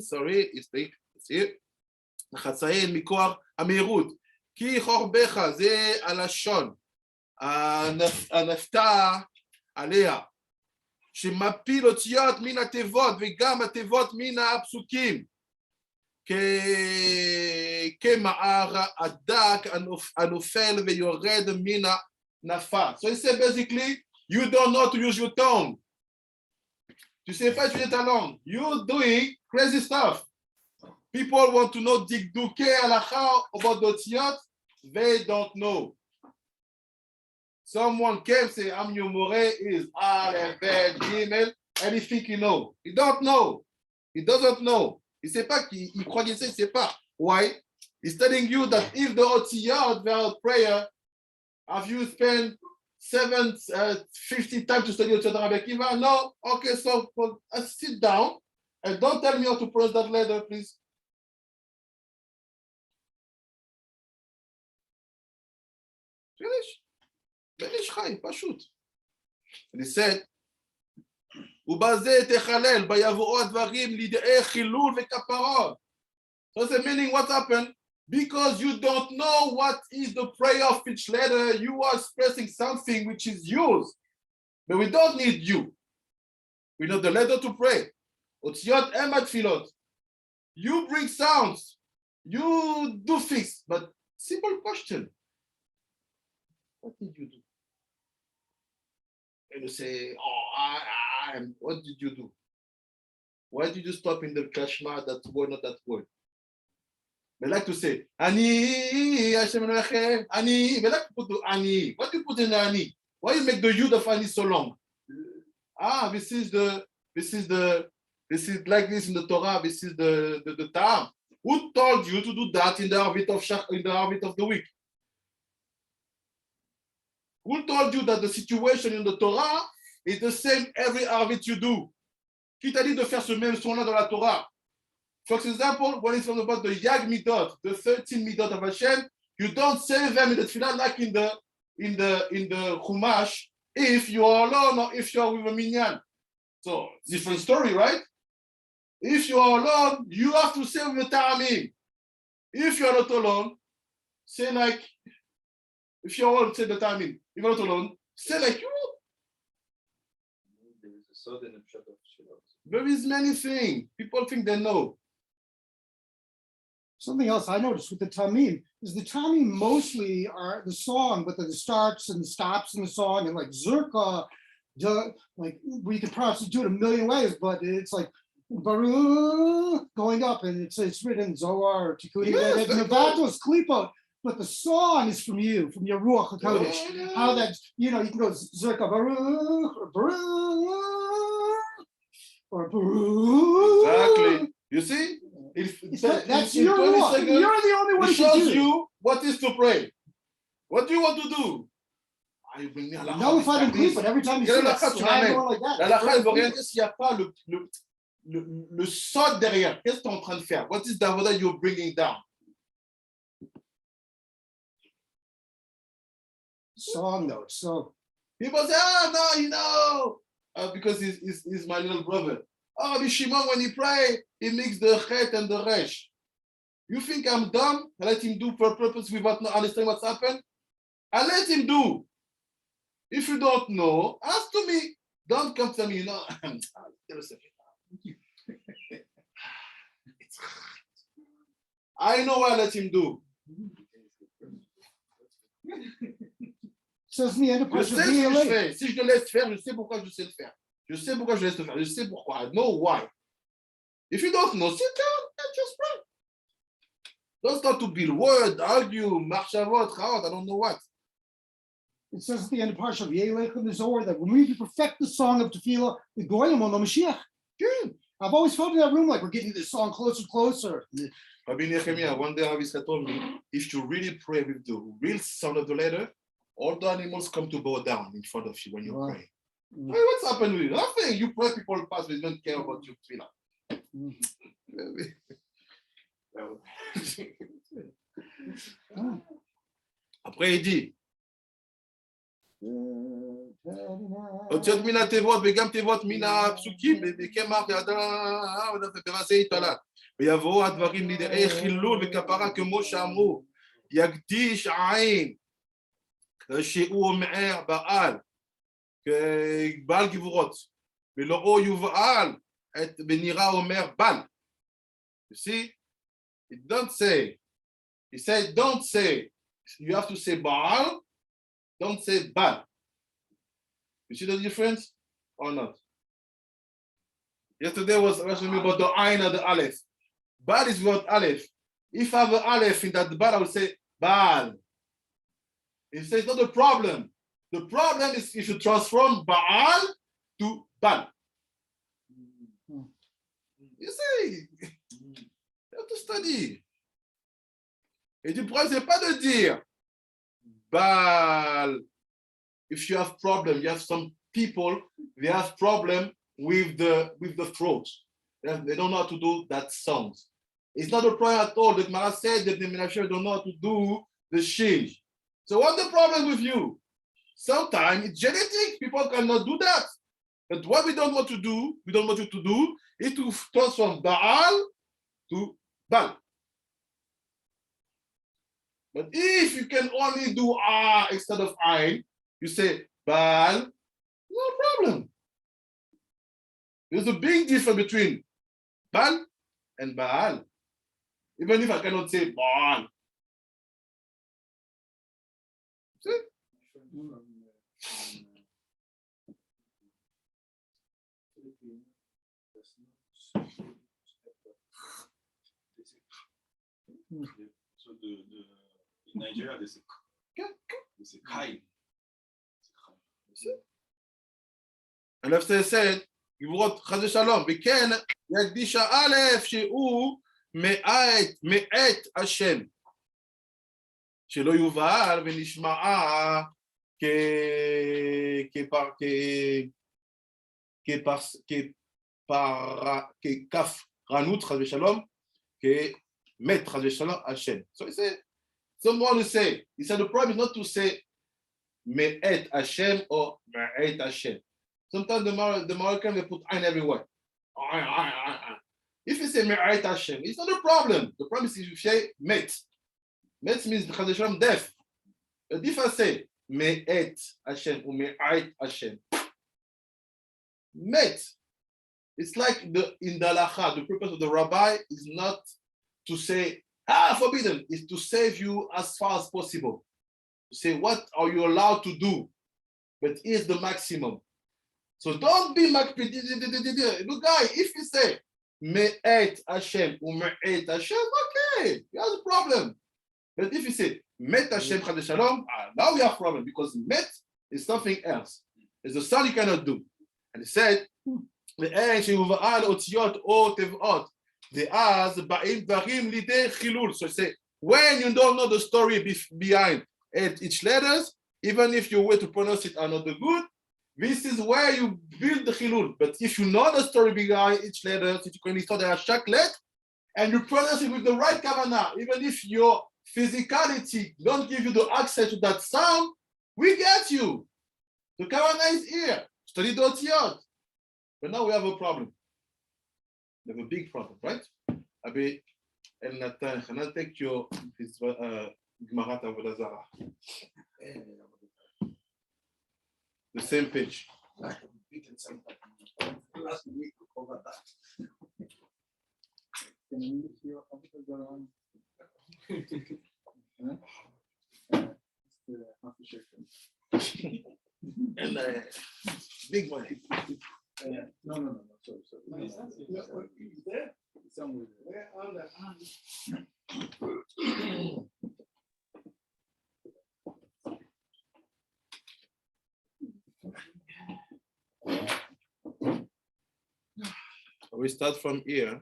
Sorry, החצאין מכוח המהירות, כי חורבך זה הלשון, הנפתה עליה, שמפיל אותיות מן התיבות וגם התיבות מן הפסוקים, כמער הדק הנופל ויורד מן הנפה. So he said basically, you don't know to use your tongue. Tu sais pas utiliser ta langue. You're doing crazy stuff. People want to know Dikduke Halacha about the Tziyot. They don't know. Someone came say, I'm your more is Aleph, Bet, Gimel, and he think he know. He don't know. He doesn't know. Il sait pas qu'il croit qu'il sait, il sait pas. Why? He's telling you that if the Otziyot were prayer, have you spent 50 times to study Otziyot Rabbi Akiva? No. Okay, so sit down and don't tell me how to pronounce that letter, please. finish חי, פשוט. And he said, ובזה תחלל, ביבואו הדברים לידי חילול וכפרות. So the meaning what happened? Because you don't know what is the prayer of each letter, you are expressing something which is yours. But we don't need you. We know the letter to pray. Otziyot emat filot. You bring sounds. You do things. But simple question. What did you do? And you say, what did you do? Why did you stop in the Kashma that word, not that word? They like to say, Ani, Hashem Elohim, Ani. They like to put the Ani. What do you put in Ani? Why you make the Yud of Ani so long? This is like this in the Torah. This is the Ta'am. Who told you to do that in the Arvit of the week? Who told you that the situation in the Torah is the same every Arvit you do? Qui t'a dit de faire ce même son-là dans la Torah? For example, when it's about the Yag Midot, the 13 Midot of Hashem, you don't say them in the Tefillah like in the Chumash if you are alone or if you are with a minyan. So different story, right? If you are alone, you have to say with the Ta'amim. If you are not alone, say like, if you are alone, say the Ta'amim. If you are not alone, say like you. There is a sudden shot of Shiloh. There is many things. People think they know. Something else I noticed with the Tamim is the Tamim mostly are the song, but the starts and stops in the song, and like Zerka, like we can probably do it a million ways, but it's like Baruch going up, and it's written Zohar or Tikkun. Yes, And the battle is Klipot, but the song is from you, from your Ruach HaKodesh. Yeah. How that, you can go Zerka Baruch or Baruch or Baruch. Exactly. You see? That's in your 20 Ruach. seconds, You're the only one it who can shows do it. you what is to pray. What do you want to do? You bring me No, if I didn't but every time you see that slide going like that. La halakha, elle veut rien dire s'il n'y a pas le sod derrière. Qu'est-ce que tu es en train de faire? What is that that you're bringing down? Song notes. So People say, no, because he's my little brother. Shimon, when he pray, he mix the chet and the resh. You think I'm dumb? I let him do for purpose without not understanding what's happened? I let him do. If you don't know, ask to me. Don't come to me, I know what I let him do. says in the end of Je sais ce que je fais. Si je le laisse faire, je sais pourquoi je sais le faire. Je sais pourquoi je laisse te faire. Je sais pourquoi. I know why. If you don't know, sit down and just pray. Don't start to build word, argue, marche à votre, I don't know what. It says at the end of Parsha V'yelech in the Zohar that when we perfect the song of Tefillah, the Goyim on the Mashiach. Good. I've always felt in that room like we're getting this song closer and closer. Rabbi Nehemiah, one day Rabbi Israel told me, if you really pray with the real sound of the letter, all the animals come to bow down in front of you when you Wow. pray. Hey, what's happened with you? Nothing. You pray, people pass, they don't care about your tefillah. Après, il dit, Otiot mina tevot, begam tevot mina psukim, bekemar yada, berasei talat. ויבואו הדברים לידי חילול וכפרה כמו שאמרו, יקדיש עין, שהוא אומר בעל, בעל גבורות, ולא יובעל, ונראה אומר בעל. You see, it don't say, he said don't say, you have to say Baal, don't say Baal. You see the difference or not? Yesterday was asking me about the Ain and the Aleph. Baal is without Aleph. If I have an Aleph in that Baal, I would say Baal. He says not the problem. The problem is if you transform Baal to Baal. You see, you have to study. Et du problème, c'est pas de dire Baal. If you have problem, you have some people, they have problem with the throat. They don't know how to do that sound. It's not a problem at all. The Gemara said that the Menashe don't know how to do the shin. So what's the problem with you? Sometimes it's genetic. People cannot do that. But what we don't want to do, we don't want you to do, is to transform Baal to Baal. But if you can only do ah instead of Ain, you say Baal, no problem. There's a big difference between Baal and Baal. Even if I cannot say Baal. See? So in Nigeria, they say Kai. And after said, you wrote Chaz Shalom, וכן יקדיש א' שהוא מאת השם, שלא יובהל ונשמעה ככפרנות חס ושלום, כמת חס ושלום השם. So he said, someone to say, he said the problem is not to say me'et Hashem or me'et Hashem. Sometimes the Moroccan they put ein everywhere. If you say me'et Hashem, it's not a problem. The problem is if you say met. Met means chas v'shalom death. But if I say me'et Hashem or me'et Hashem, met, it's like in the halacha, the purpose of the rabbi is not to say forbidden, is to save you as far as possible. To say what are you allowed to do, but here's the maximum. So don't be look guy, if you say me'et Hashem or me'et Hashem, okay, you have a problem. But if you say met Hashem chas v'shalom, now we have a problem because met is something else. It's a sound you cannot do. And he said, ואין שיובהל אותיות או תבעות, ואז באים דברים לידי חילול. So he said, when you don't know the story behind each letters, even if your way to pronounce it are not good, this is where you build the chilul. But if you know the story behind each letter, if you can install the shaklet, and you pronounce it with the right kavanah, even if your physicality don't give you the access to that sound, we get you. The kavanah is here. Study the otiyot. But now we have a problem. We have a big problem, right? Abi El Natan, can I take your Gemarat Avodah Zarah? The same page. Last week we covered that. And big one. No, no, no, sorry. No, it's not saying Yeah, that. well, it's there. It's somewhere there. We start from here,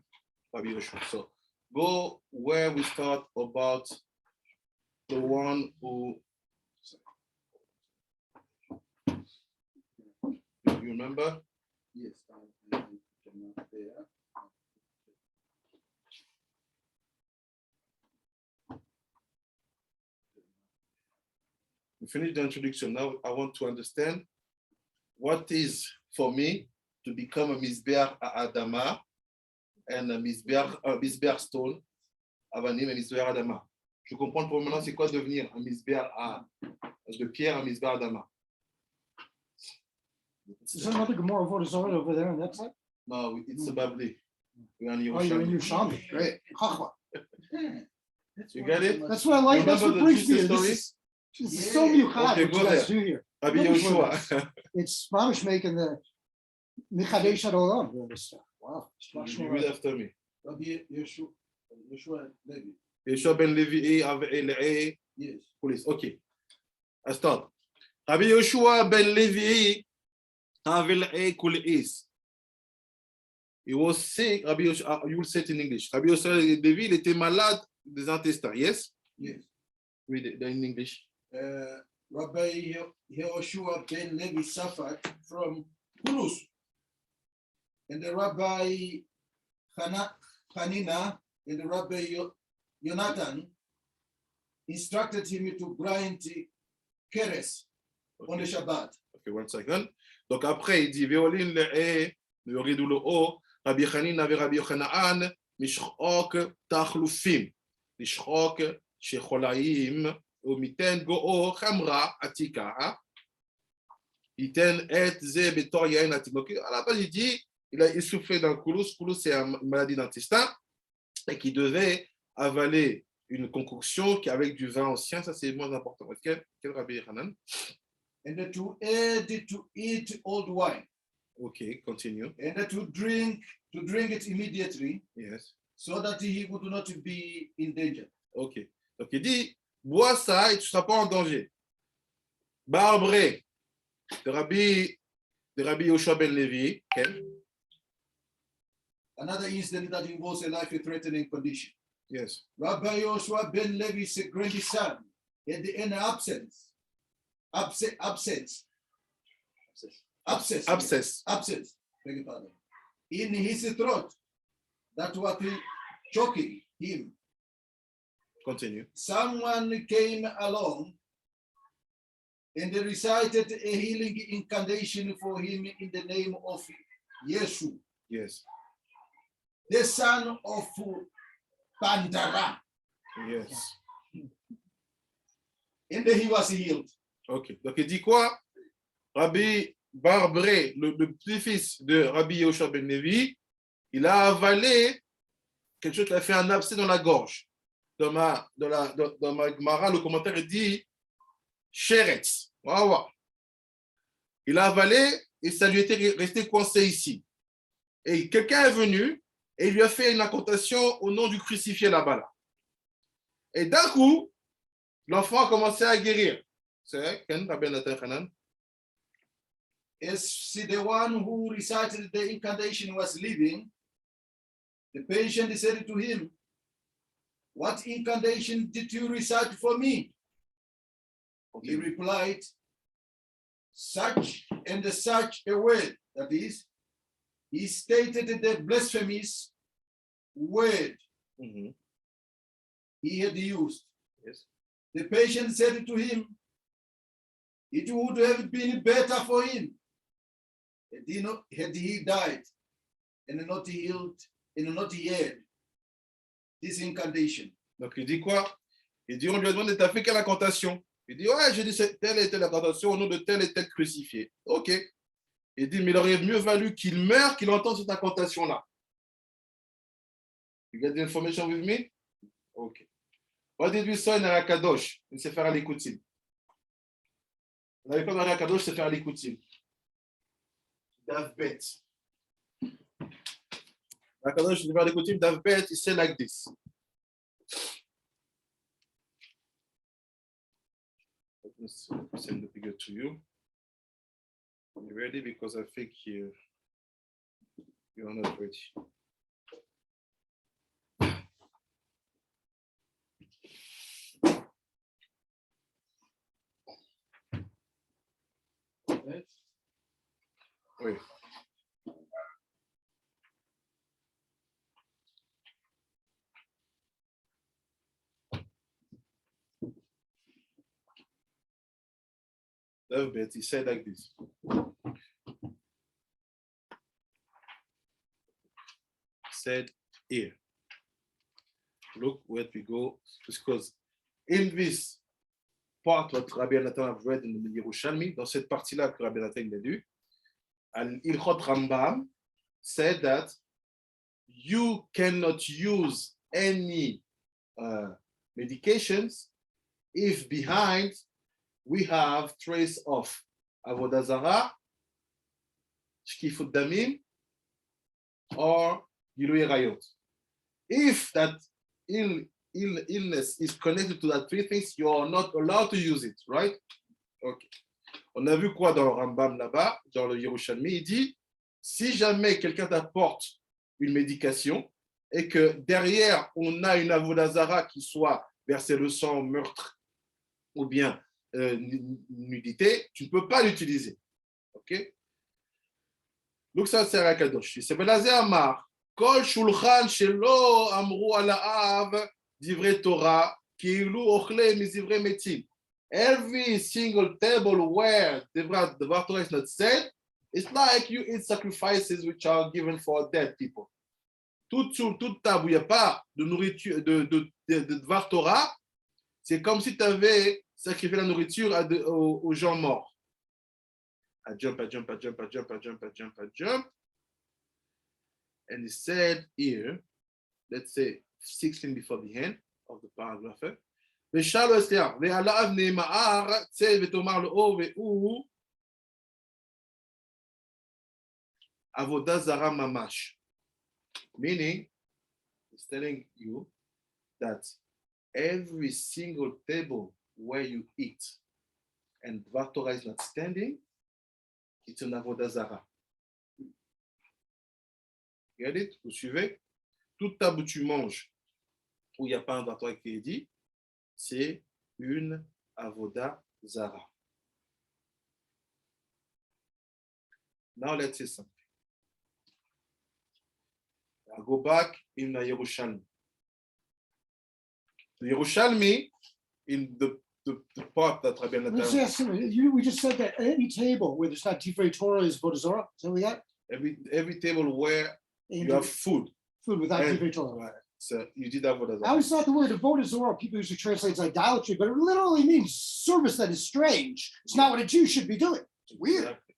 Rabbi Yoshua. So go where we start about the one who. You remember? Yes, I cannot there. We finished the introduction. Now I want to understand what is for me to become a Mizbeach Adama and a Mizbeach Stone, Avanim et Mizbeach Adama. Je comprends pour maintenant c'est quoi devenir un Mizbeach de pierre, un Mizbeach Adama. There's another Gemara Avodah over there, and that's it. No, it's a Babli. We're on Oh, you're in Yerushalmi. Yerushalmi, great. Chachma. You get it? That's what I like, that's Remember what the brings me Jesus here. story? This is so miuchad Okay, what go you guys there. do here. Rabbi Wonderful. Yoshua. It's Mamish making the Michadesh Adolam, doing this stuff. Wow. You read after me. Rabbi Yeshua Levi. Yeshua ben Levi avec Yes. police. OK. I start. Rabbi Yoshua ben Levi avec Kulis. He was sick. Rabbi Yoshua, you will say it in English. Rabbi Yoshua ben Levi, il était malade des intestins. Yes? Yes. Read it in English. Rabbi Yehoshua ben Levi suffered from Kulus. And the Rabbi Hanina and the Rabbi Jonathan instructed him to grind keres on the Shabbat. Okay, 1 second. Donc après, il dit, Véoline le E, le Ridou le O, Rabbi Hanina avec Rabbi Yochanan, Mishchok Tachlufim, Mishchok Shecholaim, Omiten Go'o Chamra Atika, Iten Et Ze Betor Yain Atik. Donc à la base, il dit, il a essoufflé dans le koulous. Koulous, c'est une maladie d'intestin, et qui devait avaler une concoction qui avec du vin ancien, ça c'est moins important. Quel Rabbi Hanan? And to add to eat old wine. Okay, continue. And to drink it immediately, Yes. so that he would not be in danger. Ok. Donc il dit, bois ça et tu ne seras pas en danger. Barbré de Rabbi Yoshua ben Levi. Okay. Another incident that involves a life-threatening condition. Yes. Rabbi Yoshua ben Levi's grandson had an abscess, beg your pardon, in his throat. That was choking him. Continue. Someone came along and they recited a healing incantation for him in the name of Yeshu, Yes. the son of Pandara, Yes. and he was healed. Ok. Donc il dit quoi? Rabbi Barbré, le petit-fils de Rabbi Yoshua ben Levi, il a avalé quelque chose qui a fait un abcès dans la gorge. Dans ma Gemara, le commentaire dit Sheretz. Wow. Il a avalé et ça lui était resté coincé ici. Et quelqu'un est venu et il lui a fait une incantation au nom du crucifié là-bas. Là. Et d'un coup, l'enfant a commencé à guérir. C'est vrai, Ken, Rabbi Nathan Hanan? As the one who recited the incantation was leaving, the patient said to him, "What incantation did you recite for me?" He replied, "Such and such a word." That is, he stated the blasphemous word Mhm. he had used. Yes. The patient said to him, "It would have been better for him had he died and not healed and not heard this incantation." Donc il dit quoi? Il dit, on lui a demandé, t'as fait quelle incantation? Il dit, ouais, j'ai dit telle et telle incantation au nom de tel et tel crucifié. Ok. Il dit, mais il aurait mieux valu qu'il meure qu'il entende cette incantation-là. You get the information with me? Ok. What did we say in Arakadosh? Il sait faire à l'écoutine. On n'avait pas dans Arakadosh, c'est faire à l'écoutine. Dav bet. Hakadosh Baruch Hu Dav Bet, he said like this. Let me send the figure to you. You ready? Because I think you're not ready. Oui. David, he said like this. Said here. Look where we go, because in this part what Rabbi Nathan a read in the Yerushalmi, dans cette partie-là que Rabbi Nathan a lu, and Ilchot Rambam said that you cannot use any medications if behind we have trace of Avodah Zarah, Shkifut Damim, or Gilui Rayot. If that illness is connected to that three things, you are not allowed to use it, right? Okay. On a vu quoi dans le Rambam là-bas, dans le Yerushalmi, il dit, si jamais quelqu'un t'apporte une médication et que derrière, on a une Avodah Zarah qui soit verser le sang, meurtre ou bien nudité, tu ne peux pas l'utiliser. Ok? Donc ça, c'est à Kadosh. C'est Belazé Amar. Kol shulchan shelo amru alaav divrei Torah ki'ilu ochle mizivrei metim. Every single table where the Torah is not said, it's like you eat sacrifices which are given for dead people. Toute table où il n'y a pas de nourriture, de Dvar Torah, c'est comme si tu avais sacrifié la nourriture aux gens morts. I jump. And he said here, let's say 16 before the end of the paragraph. ושאלו אסתר, ועליו נאמר, צא ותאמר לו והוא עבודה זרה ממש. Meaning, he's telling you that every single table where you eat and Dvar Torah is not standing, it's an avodah zara. Get it? Vous suivez? Toute table où tu manges, où il n'y a pas un Dvar Torah qui est dit, c'est une avodah zara. Now let's say something. I'll go back in the Yerushalmi. The Yerushalmi, in the part that Rabbi Let's Nathan, ask somebody, we just said that any table where there's not Divrei Torah is Avodah Zarah. Is that what we got? every table where you have food. Food without and- Divrei Torah. Right. So you did avodah I zara. always thought the word Avodah Zarah, people usually translate as idolatry, but it literally means service that is strange. It's not what a Jew should be doing. It's weird. Exactly.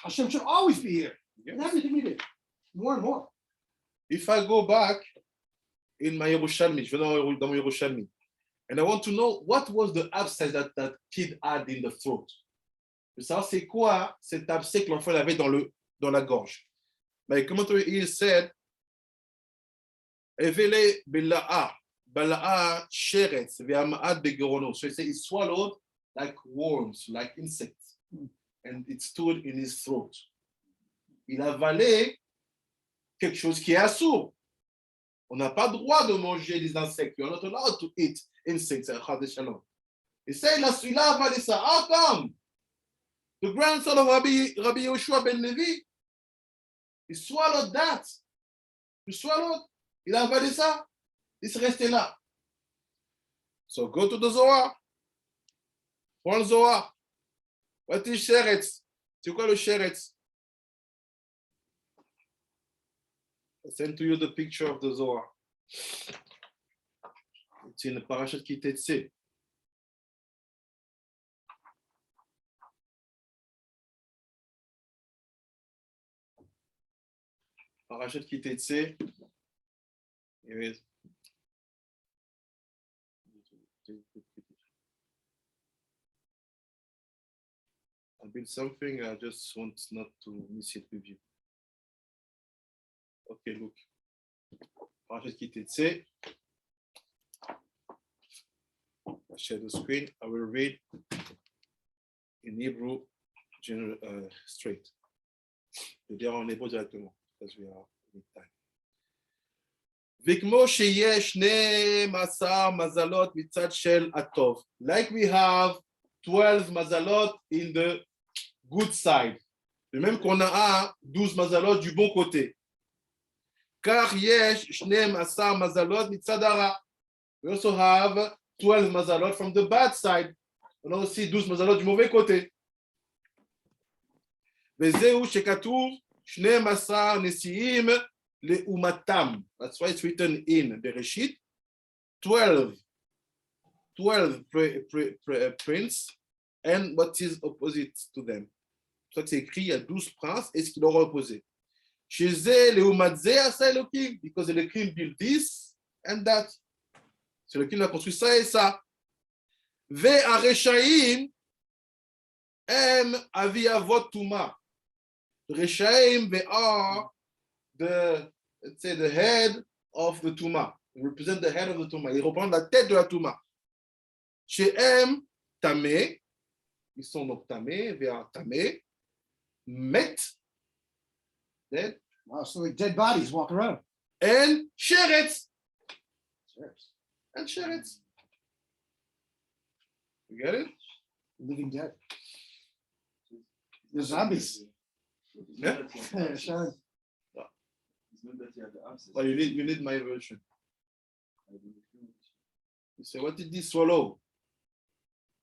Hashem should always be here in Yes. everything we do. More and more. If I go back in my Yerushalmi, je vais dans mon Yerushalmi, and I want to know what was the abscess that kid had in the throat. Je veux savoir c'est quoi cet abcès que l'enfant avait dans la gorge. Mais comment il said, Evele bela'a, bala'a sheretz, ve'ama'at begerono. So he swallowed like worms, like insects, and it stood in his throat. Il avalait quelque chose qui est assourd. On n'a pas droit de manger des insectes. You're not allowed to eat insects. He said, il a avalé ça. How come? The grandson of Rabbi Yoshua ben Levi, he swallowed that. He swallowed. Il a avalé ça. Il s'est resté là. So go to the Zohar. Prends le Zohar. What is sheretz? C'est quoi le sheretz? I send to you the picture of the Zohar. It's in the Parashat Ki Tetzeh. Parashat Ki Tetzeh. Here it is. I built something, I just want not to miss it with you. Okay, look. I'll just keep it say. I'll share the screen. I will read in Hebrew, straight. Je vais dire en hébreu directement, because we are in time. וכמו שיש 12 מזלות מצד של הטוב. Like we have 12 מזלות in the good side. De même qu'on a 12 מזלות du bon côté. כך יש 12 מזלות מצד הרע. We also have 12 מזלות from the bad side. On a aussi 12 מזלות du mauvais côté. וזהו שכתוב 12 נשיאים לאומתם. That's why it's written in Bereshit. 12 princes and what is opposite to them. C'est ça que c'est écrit, il y a 12 princes et ce qui leur est opposé. Chez eux, לעומת זה עשה אלוקים, because Elohim built this and that. C'est Elohim a construit ça et ça. והרשעים הם אבי אבות טומאה. רשעים they are let's say the head of the Tuma. They represent the head of the Tuma. Ils représentent la tête de la Tuma. She'em tamé, ils sont donc tamé, vers tamé, met, dead, Wow, so like dead bodies walk around. and sheretz. And sheretz. You get it? Living dead. They're zombies. Yeah. Yeah, sure. It's not that you have the abscess. Well, you need my version. You say, what did he swallow?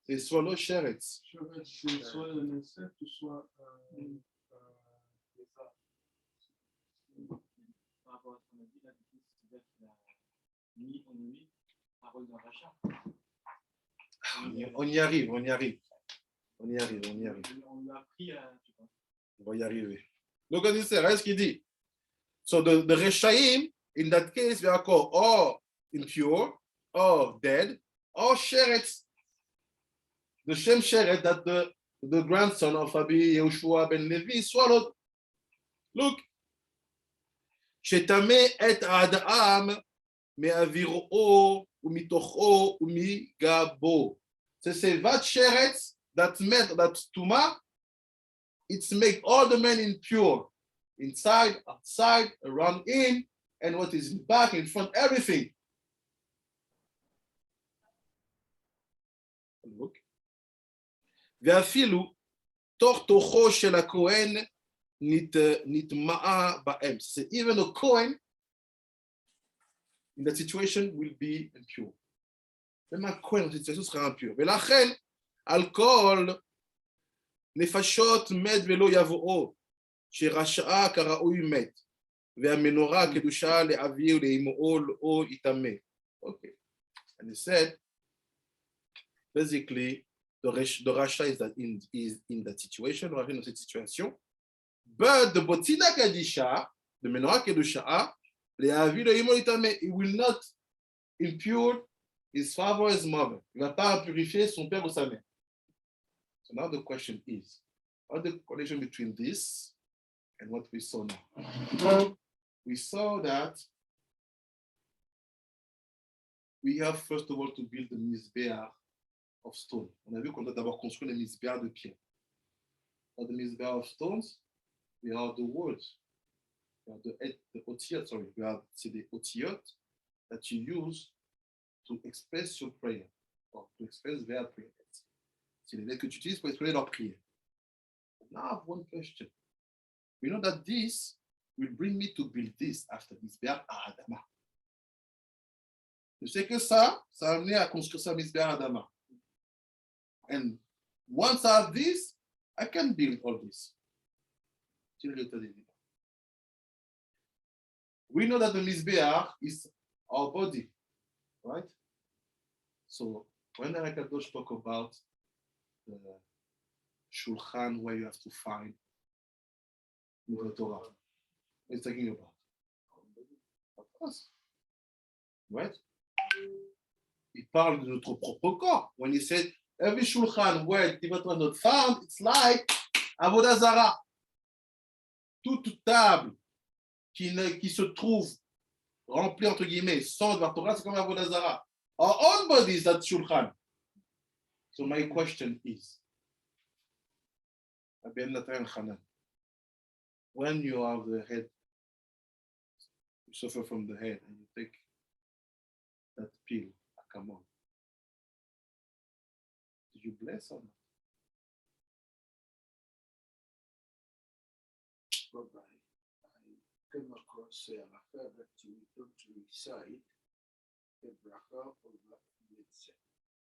They swallow sheretz. C'est soit un insecte ou soit Par rapport à ce qu'on a dit, là, du coup, c'est-à-dire qu'il a mis en lui un rôle d'un rachat. On y arrive, on y arrive. On y arrive. On lui a appris à. On va y arriver. Donc, on dit, c'est ce qu'il dit. So the Reshaim, in that case, they are called or impure, or dead, or Sheretz. The same Sheretz that the grandson of Rabbi Yehoshua ben Levi swallowed. Look. שטמא את האדם מאווירו ומתוכו ומגבו. C'est that Sheretz that meant that Tuma, it's make all the men impure. Inside, outside, around in, and what is in back, in front, everything. Look. ואפילו תוך תוכו של הכהן נטמעה בהם. So even a Kohen in that situation will be impure. Même un Kohen dans cette situation sera impur. ולכן, על כל נפשות מת ולא יבואו. שרשעה כראוי מת, והמנורה קדושה לאביו לאמואו לא יטמא. Okay. And he said, basically, the Rasha is in that situation, or in cette situation. But the Botina Kadisha, the Menorah Kedusha, לאביו לאמואו יטמא, he will not impure his father or his mother. Il ne va pas purifier son père ou sa mère. So now the question is, what's the connection between this and what we saw now? We saw that we have first of all to build the Mizbeach of stone. On a vu qu'on doit d'abord construire le Mizbeach de pierre. Dans the Mizbeach of stones, we have the words, we have the otiyot, sorry, we have the otiyot that you use to express your prayer, or to express their prayer. C'est les lettres que tu utilises pour exprimer leur prière. Now I have one question. We know that this will bring me to build this after Mizbeach Adama. Je sais que ça a amené à construire ça Mizbeach Adama. And once I have this, I can build all this. We know that the Mizbeach is our body, right? So when the Hakadosh talk about the Shulchan where you have to find the Torah, what is talking about? Of course. Right? Il parle de notre propre corps. When he said, every Shulchan where Divat was not found, it's like Avodah Zarah. Toute table qui se trouve rempli entre guillemets sans Dvar Torah, c'est comme Avodah Zarah. Our own body is that Shulchan. So my question is, when you have the head, you suffer from the head, and you take that pill, come on, did you bless or not? I came across an affair that you don't recite the bracha of the mitzvah.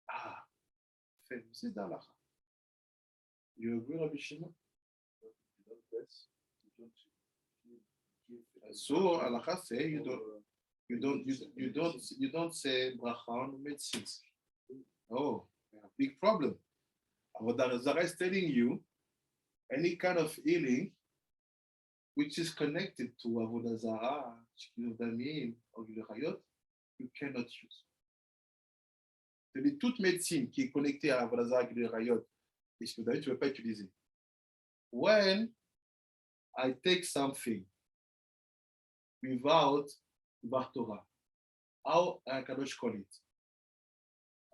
Ah, c'est d'Allah. You agree, Rabbi Shimon? So Allah say you don't say bracha on medicines. Oh, big problem. Avodah Zarah is telling you any kind of healing which is connected to Avodah Zarah, Shkilot Damim, or Gilurayot, you cannot use. C'est toute médecine qui est connectée à Avodah Zarah, Gilurayot, et Shkilot Damim, tu ne peux pas utiliser. When I take something without Dvar Torah, how Kadosh call it?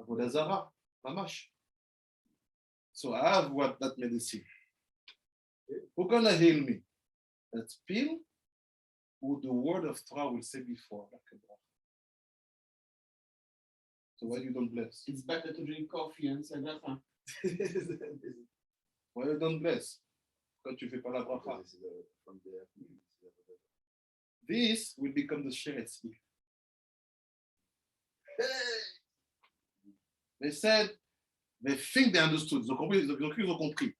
Avodah Zarah, mamash. So I have what that medicine. Who gonna heal me? That pill or the word of Torah will say before. So why you don't bless? It's better to drink coffee and say bracha. Why you don't bless? Quand tu fais pas la bracha. This will become the sheretz. They said, they think they understood. Ils ont compris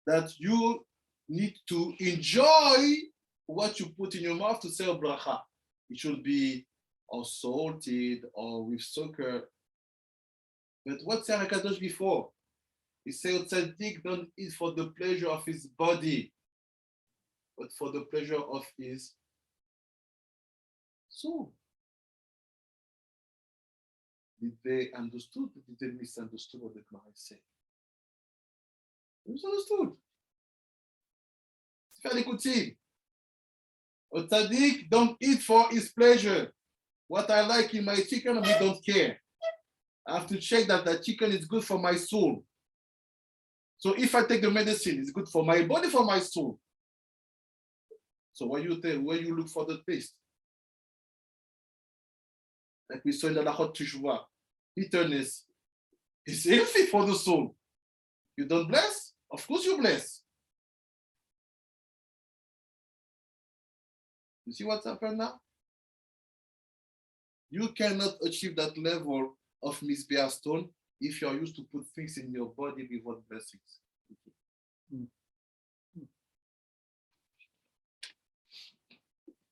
that you need to enjoy what you put in your mouth to say a bracha. It should be or salted or with sugar. But what said HaKadosh before? He said, Tzaddik don't eat for the pleasure of his body, but for the pleasure of his soul. Did they understood or did they misunderstood what the Gemara said? They misunderstood. Faire l'écoutine. A tzaddik don't eat for his pleasure. What I like in my chicken, we don't care. I have to check that the chicken is good for my soul. So if I take the medicine, it's good for my body, for my soul. So why you look for the taste? Like we saw in the Lachot Teshuvah, bitterness is healthy for the soul. You don't bless? Of course you bless. You see what's happened now? You cannot achieve that level of Mizbeah stone if you are used to put things in your body without blessings.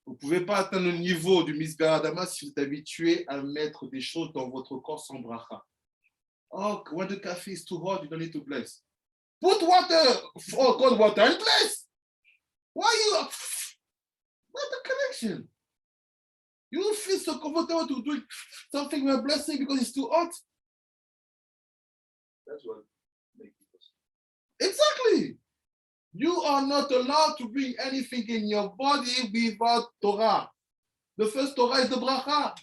Vous ne pouvez pas atteindre le niveau du Mizbeah Adama si vous êtes habitué à mettre des choses dans votre corps sans bracha. Oh, when the coffee is too hot, you don't need to bless. Put water, cold water, and bless. Why you? What the connection? You feel so comfortable to do something with a blessing because it's too hot. That's what makes people. Exactly. You are not allowed to bring anything in your body without Torah. The first Torah is the bracha.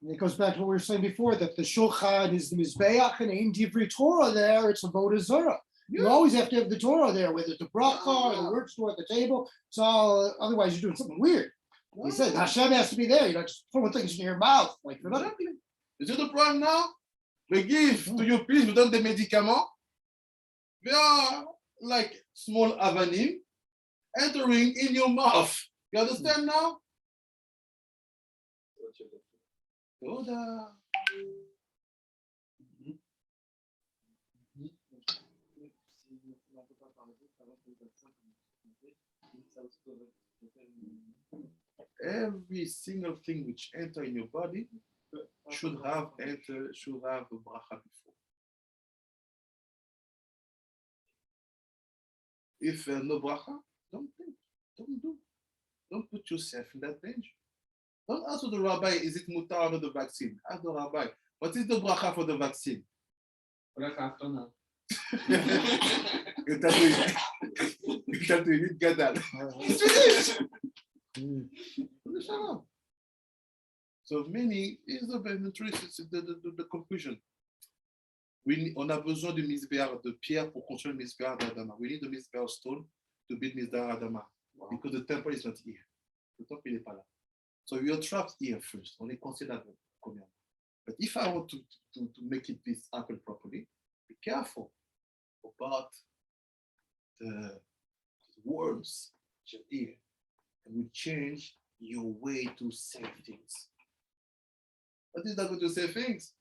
And it goes back to what we were saying before, that the Shulchan is the Mizbeach, and in Divrei Torah there, it's Avodah Zarah. You always have to have the Torah there, whether it's the bracha or the words at the table. It's all, otherwise you're doing something weird. He said Hashem has to be there. You're not just throwing things in your mouth. Like, Exactly. Is it the problem now? They give to you pills without the medicament. They are like small avanim entering in your mouth. You understand now? Toda. Si on ne peut pas parler d'autre avant que le vaccin ça aussi doit être Every single thing which enter in your body should have a bracha before. If no bracha, don't think, don't do, don't put yourself in that danger. Don't ask the rabbi, is it mutar or the vaccine? Ask the rabbi, what is the bracha for the vaccine? Bracha after now. You tell me, you tell me, you get that. It's finished. Understand? So meaning is the benefit, the conclusion. On a besoin de misbéar, de pierre pour construire le misbéar d'Adama. We need the misbéar stone to build misbéar Adama. Because the temple is not here. Le temple n'est pas là. So you're trapped here first. On est coincé là. But if I want to make it this happen properly, be careful about the words here. And we change your way to say things. What is that going to say things?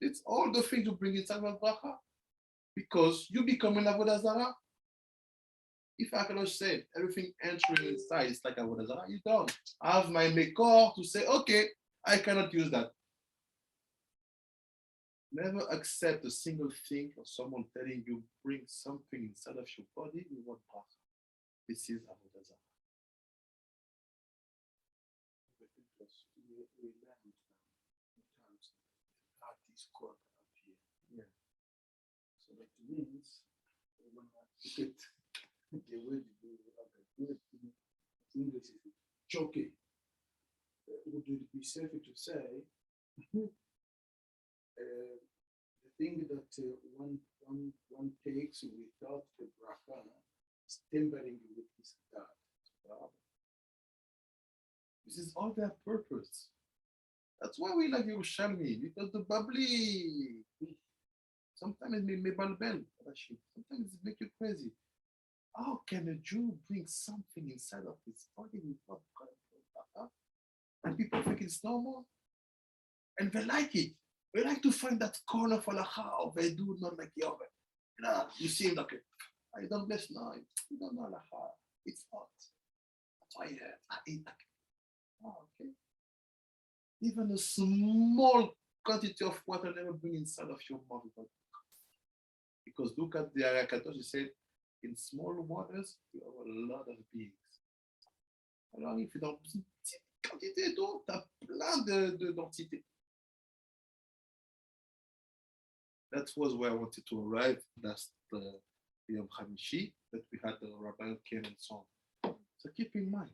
It's all the things to bring inside of bracha. Because you become an avodah zarah. If I cannot say everything entering inside is like avodah zarah, you don't. I have my makor to say, okay, I cannot use that. Never accept a single thing or someone telling you bring something inside of your body you want bracha. This is avodah zarah. So that means when I look at the way you do English is choking. Would it be safer to say the thing that one takes without the bracha is tempering with his God. This is all their purpose. That's why we like Yerushalmi, because the bubbly sometimes it may balbel, sometimes it make you crazy. How can a Jew bring something inside of his body without bracha? And people think it's normal, and they like it. They like to find that corner of halacha, they do not like the other. You see him like, I don't bless now. You don't know halacha. It's hot. That's why I eat like. Oh, okay. Even a small quantity of water never bring inside of your mouth. Because look at the Ayakatos, he said, in small waters, you have a lot of beings. Alors, il fait dans une petite quantité d'eau, tu as plein d'entités. That was where I wanted to arrive last Yom Hamishi, that we had the Rabbi came and so on. So keep in mind,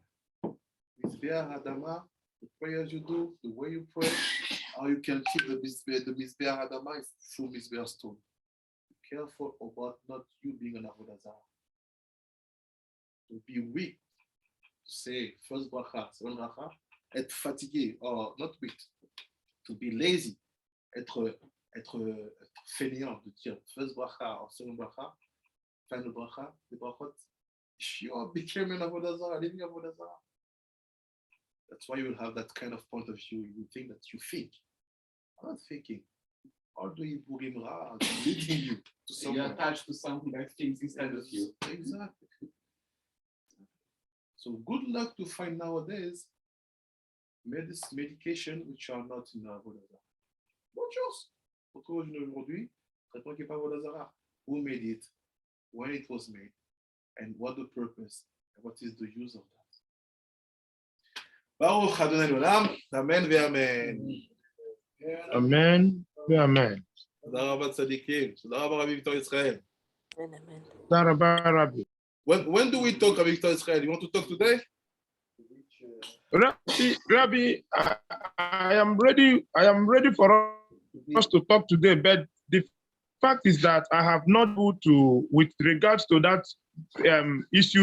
Mizbeach Adama, the prayers you do, the way you pray, how you can keep the Mizbeach Adama is through Mizbeach stone. Be careful about not you being an avodah zarah. To be weak, to say first bracha, second bracha, être fatigué, or not weak, to be lazy, être fainéant, de dire first bracha or second bracha, final bracha, the brachot, you became an avodah zarah, living avodah zarah. That's why you will have that kind of point of view. You think that you think. I'm not thinking. All the Iburim Ra are leading you to You're someone. attached to something that thinks instead of you. Exactly. So good luck to find nowadays medication which are not in avodah zarah. Bonne chance. Pourquoi aujourd'hui, traitement qui n'est pas avodah zarah. Who made it? When it was made? And what the purpose? And what is the use of that? Baruch Adonai Olam, Amen ve'Amen. Amen. Amen. תודה רבה צדיקים, תודה רבה רבי ויקטור ישראל. Rabbi. When do we talk, Rabbi Victor Israel? You want to talk today? Rabbi, I am ready. I am ready for us to talk today. But the fact is that I have not able to, with regards to that issue